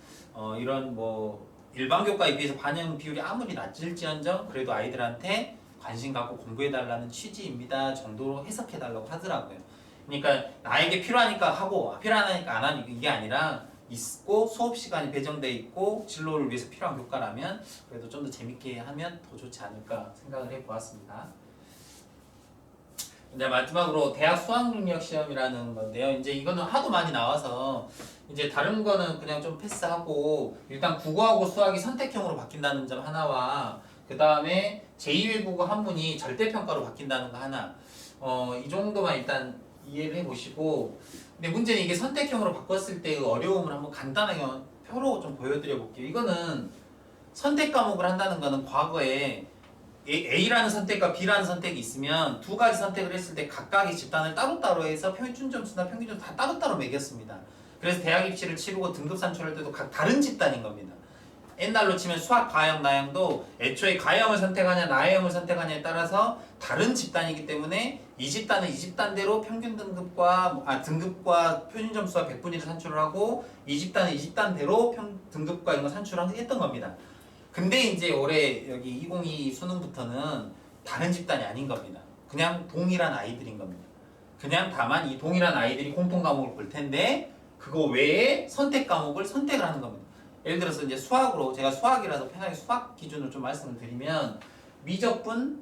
이런 뭐 일반교과에 비해서 반영 비율이 아무리 낮을지언정 그래도 아이들한테 관심 갖고 공부해달라는 취지입니다 정도로 해석해달라고 하더라고요. 그러니까 나에게 필요하니까 하고 필요하니까 안 하니까 이게 아니라 있고 수업 시간이 배정돼 있고 진로를 위해서 필요한 교과라면 그래도 좀 더 재밌게 하면 더 좋지 않을까 생각을 해보았습니다. 이제 마지막으로 대학 수학능력 시험이라는 건데요. 이제 이거는 하도 많이 나와서 이제 다른 거는 그냥 좀 패스하고 일단 국어하고 수학이 선택형으로 바뀐다는 점 하나와 그 다음에 제2외국어 한문이 절대평가로 바뀐다는 거 하나 이 정도만 일단 이해를 해보시고 근데 문제는 이게 선택형으로 바꿨을 때의 어려움을 한번 간단하게 표로 좀 보여드려 볼게요. 이거는 선택 과목을 한다는 거는 과거에 A라는 선택과 B라는 선택이 있으면 두 가지 선택을 했을 때 각각의 집단을 따로따로 해서 평균점수나 평균점 다 따로따로 매겼습니다. 그래서 대학 입시를 치르고 등급 산출할 때도 각 다른 집단인 겁니다. 옛날로 치면 수학, 과영, 나영도 애초에 가영을 선택하냐 나영을 선택하냐에 따라서 다른 집단이기 때문에 이 집단은 이 집단대로 평균 등급과 표준 점수와 백분위를 산출을 하고 이 집단은 이 집단대로 등급과 이런 거 산출을 했던 겁니다. 근데 이제 올해 여기 2022 수능부터는 다른 집단이 아닌 겁니다. 그냥 동일한 아이들인 겁니다. 그냥 다만 이 동일한 아이들이 공통 과목을 볼 텐데 그거 외에 선택 과목을 선택을 하는 겁니다. 예를 들어서 이제 수학으로 제가 수학이라서 편하게 수학 기준으로 좀 말씀을 드리면 미적분,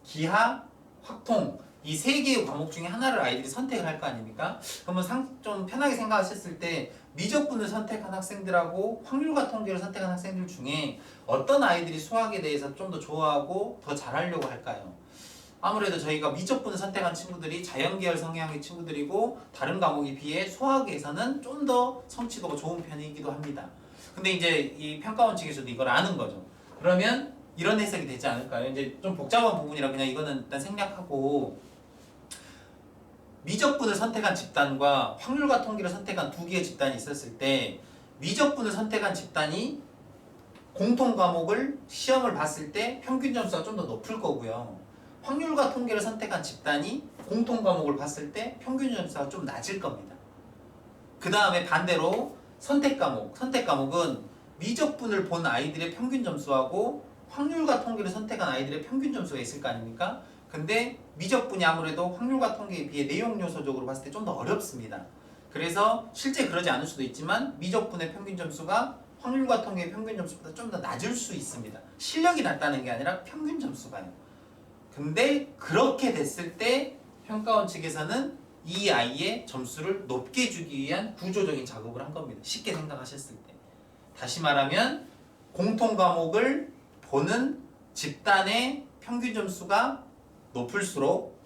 기하, 확통 이 세 개의 과목 중에 하나를 아이들이 선택을 할 거 아닙니까? 그러면 좀 편하게 생각하셨을 때 미적분을 선택한 학생들하고 확률과 통계를 선택한 학생들 중에 어떤 아이들이 수학에 대해서 좀 더 좋아하고 더 잘하려고 할까요? 아무래도 저희가 미적분을 선택한 친구들이 자연계열 성향의 친구들이고 다른 과목에 비해 수학에서는 좀 더 성취도가 좋은 편이기도 합니다. 근데 이제 이 평가원칙에서도 이걸 아는 거죠. 그러면 이런 해석이 되지 않을까요? 이제 좀 복잡한 부분이라 그냥 이거는 일단 생략하고 미적분을 선택한 집단과 확률과 통계를 선택한 두 개의 집단이 있었을 때 미적분을 선택한 집단이 공통 과목을 시험을 봤을 때 평균 점수가 좀 더 높을 거고요. 확률과 통계를 선택한 집단이 공통 과목을 봤을 때 평균 점수가 좀 낮을 겁니다. 그 다음에 반대로 선택 과목은 미적분을 본 아이들의 평균 점수하고 확률과 통계를 선택한 아이들의 평균 점수가 있을 거 아닙니까? 근데 미적분이 아무래도 확률과 통계에 비해 내용 요소적으로 봤을 때 좀 더 어렵습니다. 그래서 실제 그러지 않을 수도 있지만 미적분의 평균 점수가 확률과 통계의 평균 점수보다 좀 더 낮을 수 있습니다. 실력이 낮다는 게 아니라 평균 점수가요. 근데 그렇게 됐을 때 평가원 측에서는 이 아이의 점수를 높게 주기 위한 구조적인 작업을 한 겁니다. 쉽게 생각하셨을 때. 다시 말하면 공통 과목을 보는 집단의 평균 점수가 높을수록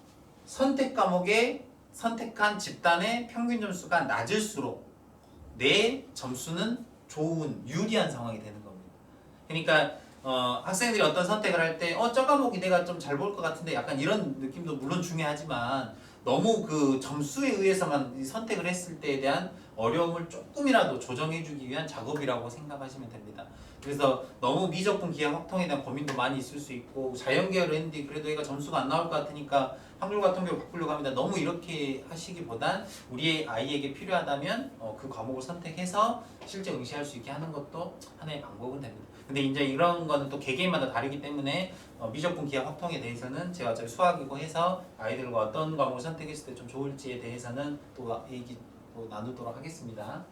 선택 과목에 선택한 집단의 평균 점수가 낮을수록 내 점수는 좋은 유리한 상황이 되는 겁니다. 그러니까 학생들이 어떤 선택을 할 때 저 과목이 내가 좀 잘 볼 것 같은데 약간 이런 느낌도 물론 중요하지만 너무 그 점수에 의해서만 선택을 했을 때에 대한 어려움을 조금이라도 조정해주기 위한 작업이라고 생각하시면 됩니다. 그래서 너무 미적분 기하 확통에 대한 고민도 많이 있을 수 있고 자연계열을 했는데 그래도 얘가 점수가 안 나올 것 같으니까 확률과 통계로 바꾸려고 합니다. 너무 이렇게 하시기보단 우리 아이에게 필요하다면 그 과목을 선택해서 실제 응시할 수 있게 하는 것도 하나의 방법은 됩니다. 근데 이제 이런 거는 또 개개인마다 다르기 때문에 미적분 기하 확통에 대해서는 제가 어차피 수학이고 해서 아이들과 어떤 과목을 선택했을 때 좀 좋을지에 대해서는 또 얘기 또 나누도록 하겠습니다.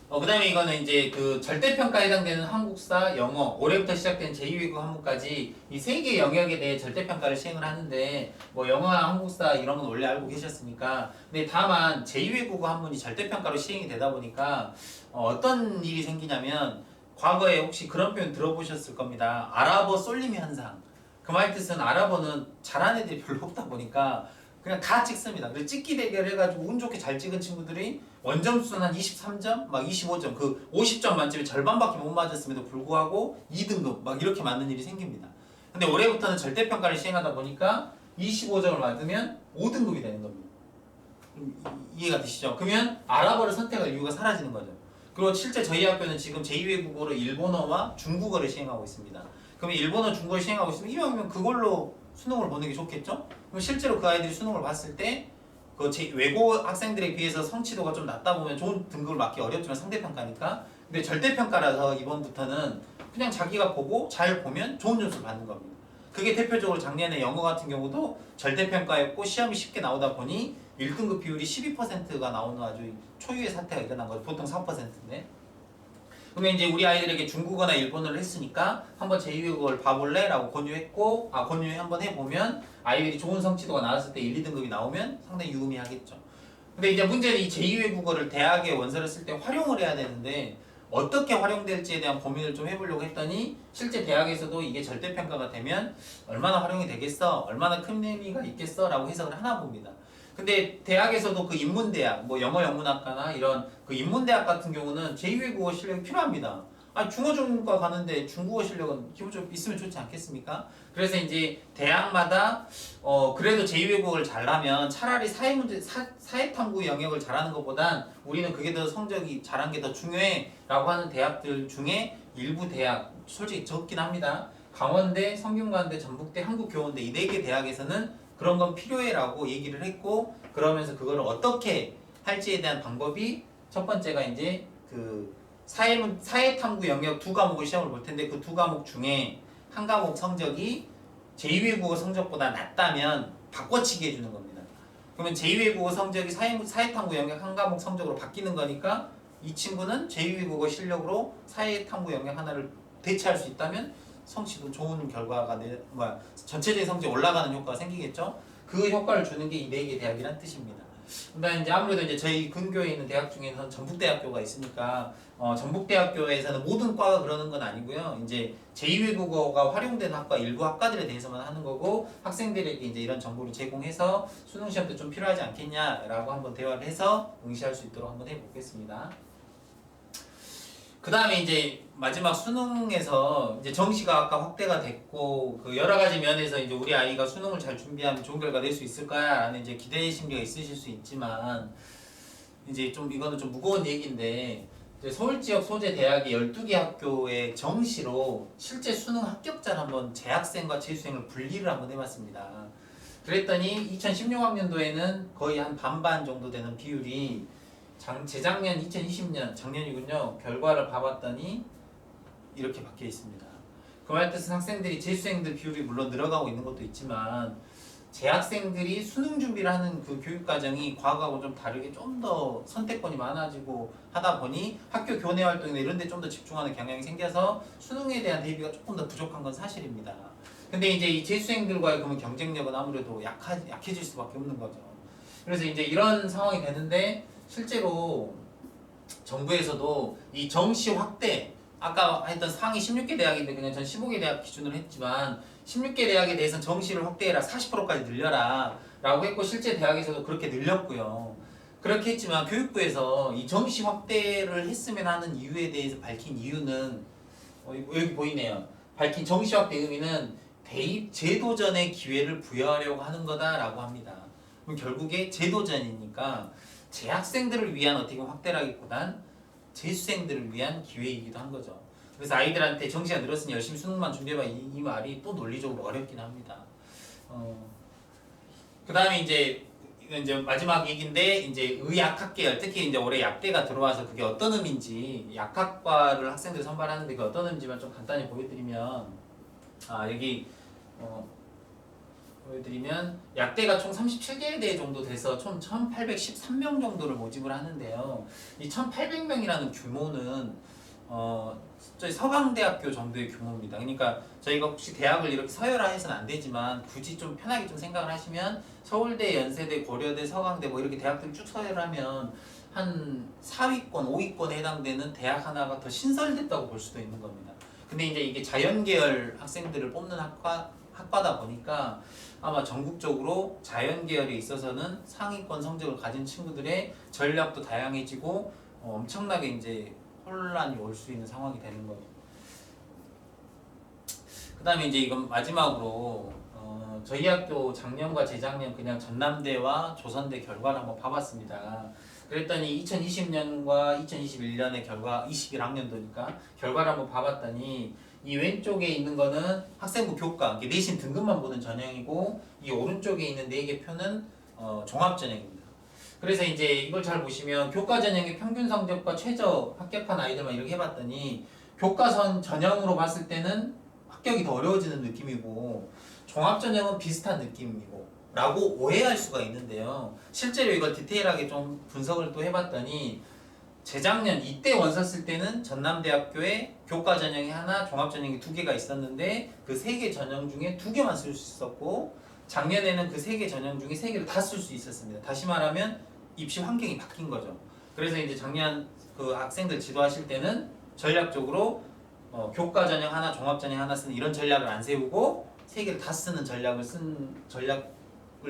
그 다음에 이거는 이제 그 절대평가에 해당되는 한국사, 영어, 올해부터 시작된 제2외국 한문까지 이 세 개의 영역에 대해 절대평가를 시행을 하는데 뭐 영어나 한국사 이런 건 원래 알고 계셨으니까 근데 다만 제2외국어 한문이 절대평가로 시행이 되다 보니까 어떤 일이 생기냐면 과거에 혹시 그런 표현 들어보셨을 겁니다. 아랍어 쏠림 현상. 그 말 뜻은 아랍어는 잘하는 애들이 별로 없다 보니까 그냥 다 찍습니다. 그래서 찍기 대결 해가지고 운 좋게 잘 찍은 친구들이 원점수는 한 23점, 막 25점, 그 50점 만점에 절반밖에 못 맞았음에도 불구하고 2등급 막 이렇게 맞는 일이 생깁니다. 근데 올해부터는 절대평가를 시행하다 보니까 25점을 맞으면 5등급이 되는 겁니다. 이해가 되시죠? 그러면 아랍어를 선택할 이유가 사라지는 거죠. 그리고 실제 저희 학교는 지금 제2외국어로 일본어와 중국어를 시행하고 있습니다. 그러면 일본어, 중국어를 시행하고 있으면 이왕이면 그걸로 수능을 보는 게 좋겠죠? 그럼 실제로 그 아이들이 수능을 봤을 때 그 외고 학생들에 비해서 성취도가 좀 낮다 보면 좋은 등급을 맞기 어렵지만 상대평가니까 근데 절대평가라서 이번부터는 그냥 자기가 보고 잘 보면 좋은 점수를 받는 겁니다. 그게 대표적으로 작년에 영어 같은 경우도 절대평가였고 시험이 쉽게 나오다 보니 1등급 비율이 12%가 나오는 아주 초유의 사태가 일어난 거죠. 보통 4%인데 그러면 이제 우리 아이들에게 중국어나 일본어를 했으니까 한번 제2외국어를 봐볼래? 라고 권유했고 권유 한번 해보면 아이들이 좋은 성취도가 나왔을 때 1, 2등급이 나오면 상당히 유의미하겠죠. 근데 이제 문제는 이 제2외국어를 대학에 원서를 쓸 때 활용을 해야 되는데 어떻게 활용될지에 대한 고민을 좀 해보려고 했더니 실제 대학에서도 이게 절대평가가 되면 얼마나 활용이 되겠어? 얼마나 큰 의미가 있겠어? 라고 해석을 하나 봅니다. 근데 대학에서도 그 인문대학, 뭐 영어 영문학과나 이런 그 인문대학 같은 경우는 제2외국어 실력이 필요합니다. 아 중어중과 가는데 중국어 실력은 기본적으로 있으면 좋지 않겠습니까? 그래서 이제 대학마다 그래도 제2외국어를 잘하면 차라리 사회탐구 영역을 잘하는 것보단 우리는 그게 더 성적이 잘한 게 더 중요해라고 하는 대학들 중에 일부 대학 솔직히 적긴 합니다. 강원대, 성균관대, 전북대, 한국교원대 이 4개 대학에서는 그런 건 필요해라고 얘기를 했고 그러면서 그거를 어떻게 할지에 대한 방법이 첫 번째가 이제 그 사회탐구 영역 2과목을 시험을 볼 텐데 그 2과목 중에 한 과목 성적이 제2외국어 성적보다 낮다면 바꿔치기 해주는 겁니다. 그러면 제2외국어 성적이 사회탐구 영역 한 과목 성적으로 바뀌는 거니까 이 친구는 제2외국어 실력으로 사회탐구 영역 하나를 대체할 수 있다면 성취도 좋은 결과가 전체적인 성적이 올라가는 효과가 생기겠죠. 그 효과를 주는 게 이 4개 대학이란 뜻입니다. 그다음에 이제 아무래도 이제 저희 근교에 있는 대학 중에서는 전북대학교가 있으니까 전북대학교에서는 모든 과가 그러는 건 아니고요. 이제 제2외국어가 활용되는 학과 일부 학과들에 대해서만 하는 거고 학생들에게 이제 이런 정보를 제공해서 수능 시험 때 좀 필요하지 않겠냐라고 한번 대화를 해서 응시할 수 있도록 한번 해보겠습니다. 그 다음에 이제 마지막 수능에서 이제 정시가 아까 확대가 됐고 그 여러 가지 면에서 이제 우리 아이가 수능을 잘 준비하면 좋은 결과 낼 수 있을까라는 이제 기대 심리가 있으실 수 있지만 이제 좀 이거는 좀 무거운 얘기인데 이제 서울 지역 소재 대학의 12개 학교의 정시로 실제 수능 합격자를 한번 재학생과 재수생을 분리를 한번 해봤습니다. 그랬더니 2016학년도에는 거의 한 반반 정도 되는 비율이 재작년 2020년 작년이군요. 결과를 봐봤더니 이렇게 바뀌어 있습니다. 그 말 뜻은 학생들이 재수생들 비율이 물론 늘어가고 있는 것도 있지만 재학생들이 수능 준비를 하는 그 교육 과정이 과거하고 좀 다르게 좀 더 선택권이 많아지고 하다 보니 학교 교내 활동이나 이런 데 좀 더 집중하는 경향이 생겨서 수능에 대한 대비가 조금 더 부족한 건 사실입니다. 근데 이제 이 재수생들과의 그러면 경쟁력은 아무래도 약해질 수밖에 없는 거죠. 그래서 이제 이런 상황이 되는데 실제로 정부에서도 이 정시 확대 아까 했던 상위 16개 대학인데 그냥 전 15개 대학 기준으로 했지만 16개 대학에 대해서는 정시를 확대해라 40%까지 늘려라 라고 했고 실제 대학에서도 그렇게 늘렸고요. 그렇게 했지만 교육부에서 이 정시 확대를 했으면 하는 이유에 대해서 밝힌 이유는 여기 보이네요. 밝힌 정시 확대 의미는 대입 제도전의 기회를 부여하려고 하는 거다라고 합니다. 그럼 결국에 제도전이니까 재학생들을 위한 어떻게 확대라기보단 재수생들을 위한 기회이기도 한 거죠. 그래서 아이들한테 정시가 늘었으니 열심히 수능만 준비해봐 이 말이 또 논리적으로 어렵긴 합니다. 그 다음에 이제 마지막 얘기인데 이제 의약학계열 특히 이제 올해 약대가 들어와서 그게 어떤 의미인지 약학과를 학생들이 선발하는데 그게 어떤 의미인지만 좀 간단히 보여드리면 여기 보여드리면 약대가 총 37개 대 정도 돼서 총 1813명 정도를 모집을 하는데요. 이 1800명이라는 규모는 저희 서강대학교 정도의 규모입니다. 그러니까 저희가 혹시 대학을 이렇게 서열화해서는 안 되지만 굳이 좀 편하게 좀 생각을 하시면 서울대, 연세대, 고려대, 서강대 뭐 이렇게 대학들 쭉 서열하면 한 4위권, 5위권에 해당되는 대학 하나가 더 신설됐다고 볼 수도 있는 겁니다. 근데 이제 이게 자연계열 학생들을 뽑는 학과다 보니까 아마 전국적으로 자연계열에 있어서는 상위권 성적을 가진 친구들의 전략도 다양해지고 엄청나게 이제 혼란이 올 수 있는 상황이 되는 거예요. 그 다음에 이제 이건 마지막으로 저희 학교 작년과 재작년 그냥 전남대와 조선대 결과를 한번 봐봤습니다. 그랬더니 2020년과 2021년의 결과 21학년도니까 결과를 한번 봐봤더니 이 왼쪽에 있는 거는 학생부 교과, 내신 등급만 보는 전형이고 이 오른쪽에 있는 4개 표는 종합 전형입니다. 그래서 이제 이걸 잘 보시면 교과 전형의 평균 성적과 최저 합격한 아이들만 이렇게 해봤더니 교과선 전형으로 봤을 때는 합격이 더 어려워지는 느낌이고 종합 전형은 비슷한 느낌이고 라고 오해할 수가 있는데요. 실제로 이걸 디테일하게 좀 분석을 또 해봤더니 재작년 이때 원서 쓸 때는 전남대학교에 교과 전형이 하나, 종합 전형이 2개가 있었는데 그 3개 전형 중에 2개만 쓸 수 있었고 작년에는 그 3개 전형 중에 3개를 다 쓸 수 있었습니다. 다시 말하면 입시 환경이 바뀐 거죠. 그래서 이제 작년 그 학생들 지도하실 때는 전략적으로 교과 전형 하나, 종합 전형 하나 쓰는 이런 전략을 안 세우고 3개를 다 쓰는 전략을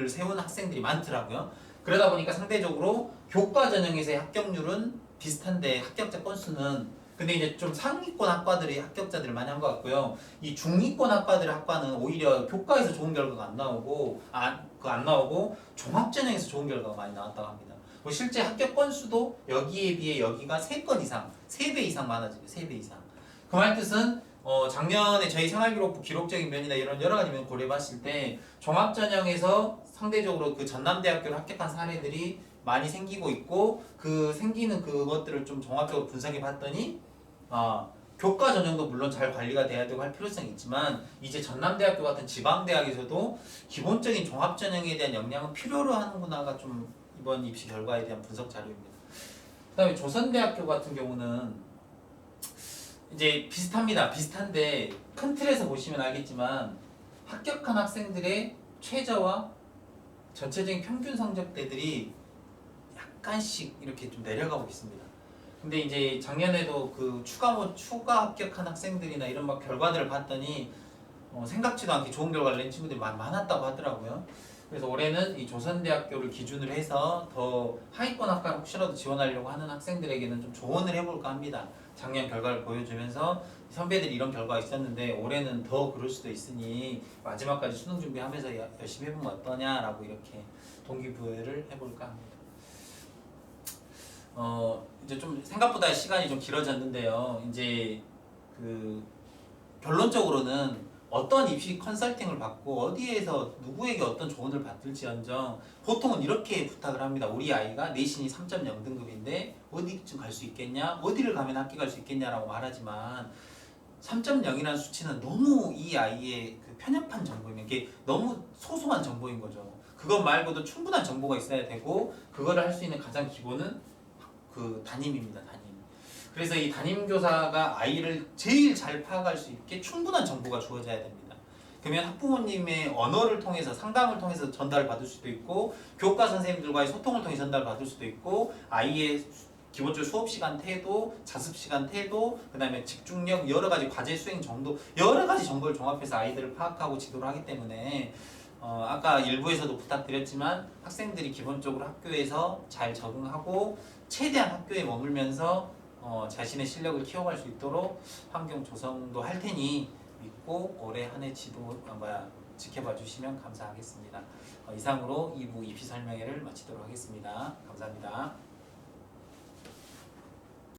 세운 학생들이 많더라고요. 그러다 보니까 상대적으로 교과 전형에서의 합격률은 비슷한데 합격자 건수는 근데 이제 좀 상위권 학과들이 합격자들을 많이 한 것 같고요. 이 중위권 학과들의 학과는 오히려 교과에서 좋은 결과가 안 나오고 안 나오고 종합전형에서 좋은 결과가 많이 나왔다고 합니다. 뭐 실제 합격 건수도 여기에 비해 여기가 3건 이상, 3배 이상 많아지고 3배 이상. 그 말 뜻은 작년에 저희 생활기록부 기록적인 면이나 이런 여러 가지 면 고려해봤을 때 종합전형에서 상대적으로 그 전남대학교를 합격한 사례들이 많이 생기고 있고 그 생기는 그것들을 좀 종합적으로 분석해 봤더니 교과 전형도 물론 잘 관리가 돼야 되고 할 필요성이 있지만 이제 전남대학교 같은 지방대학에서도 기본적인 종합전형에 대한 역량은 필요로 하는구나가 좀 이번 입시 결과에 대한 분석 자료입니다. 그 다음에 조선대학교 같은 경우는 이제 비슷합니다. 비슷한데 큰 틀에서 보시면 알겠지만 합격한 학생들의 최저와 전체적인 평균 성적대들이 약간씩 이렇게 좀 내려가고 있습니다. 근데 이제 작년에도 그 추가 합격한 학생들이나 이런 막 결과들을 봤더니 생각지도 않게 좋은 결과를 낸 친구들이 많았다고 하더라고요. 그래서 올해는 이 조선대학교를 기준으로 해서 더 하위권 학과를 혹시라도 지원하려고 하는 학생들에게는 좀 조언을 해볼까 합니다. 작년 결과를 보여주면서 선배들이 이런 결과가 있었는데 올해는 더 그럴 수도 있으니 마지막까지 수능 준비하면서 열심히 해보면 어떠냐라고 이렇게 동기부여를 해볼까 합니다. 이제 좀 생각보다 시간이 좀 길어졌는데요. 이제 그 결론적으로는 어떤 입시 컨설팅을 받고 어디에서 누구에게 어떤 조언을 받을지언정 보통은 이렇게 부탁을 합니다. 우리 아이가 내신이 3.0등급인데 어디쯤 갈 수 있겠냐? 어디를 가면 합격할 수 있겠냐라고 말하지만 3.0이라는 수치는 너무 이 아이의 그 편협한 정보이면 이게 너무 소소한 정보인 거죠. 그것 말고도 충분한 정보가 있어야 되고 그거를 할 수 있는 가장 기본은 그 담임입니다. 담임. 그래서 이 담임교사가 아이를 제일 잘 파악할 수 있게 충분한 정보가 주어져야 됩니다. 그러면 학부모님의 언어를 통해서 상담을 통해서 전달을 받을 수도 있고 교과 선생님들과의 소통을 통해 전달을 받을 수도 있고 아이의 기본적으로 수업 시간 태도, 자습 시간 태도, 그 다음에 집중력, 여러 가지 과제 수행 정도 여러 가지 정보를 종합해서 아이들을 파악하고 지도를 하기 때문에 아까 일부에서도 부탁드렸지만 학생들이 기본적으로 학교에서 잘 적응하고 최대한 학교에 머물면서 자신의 실력을 키워갈 수 있도록 환경 조성도 할 테니 믿고 올해 한 해 지켜봐 주시면 감사하겠습니다. 이상으로 2부 입시 설명회를 마치도록 하겠습니다. 감사합니다.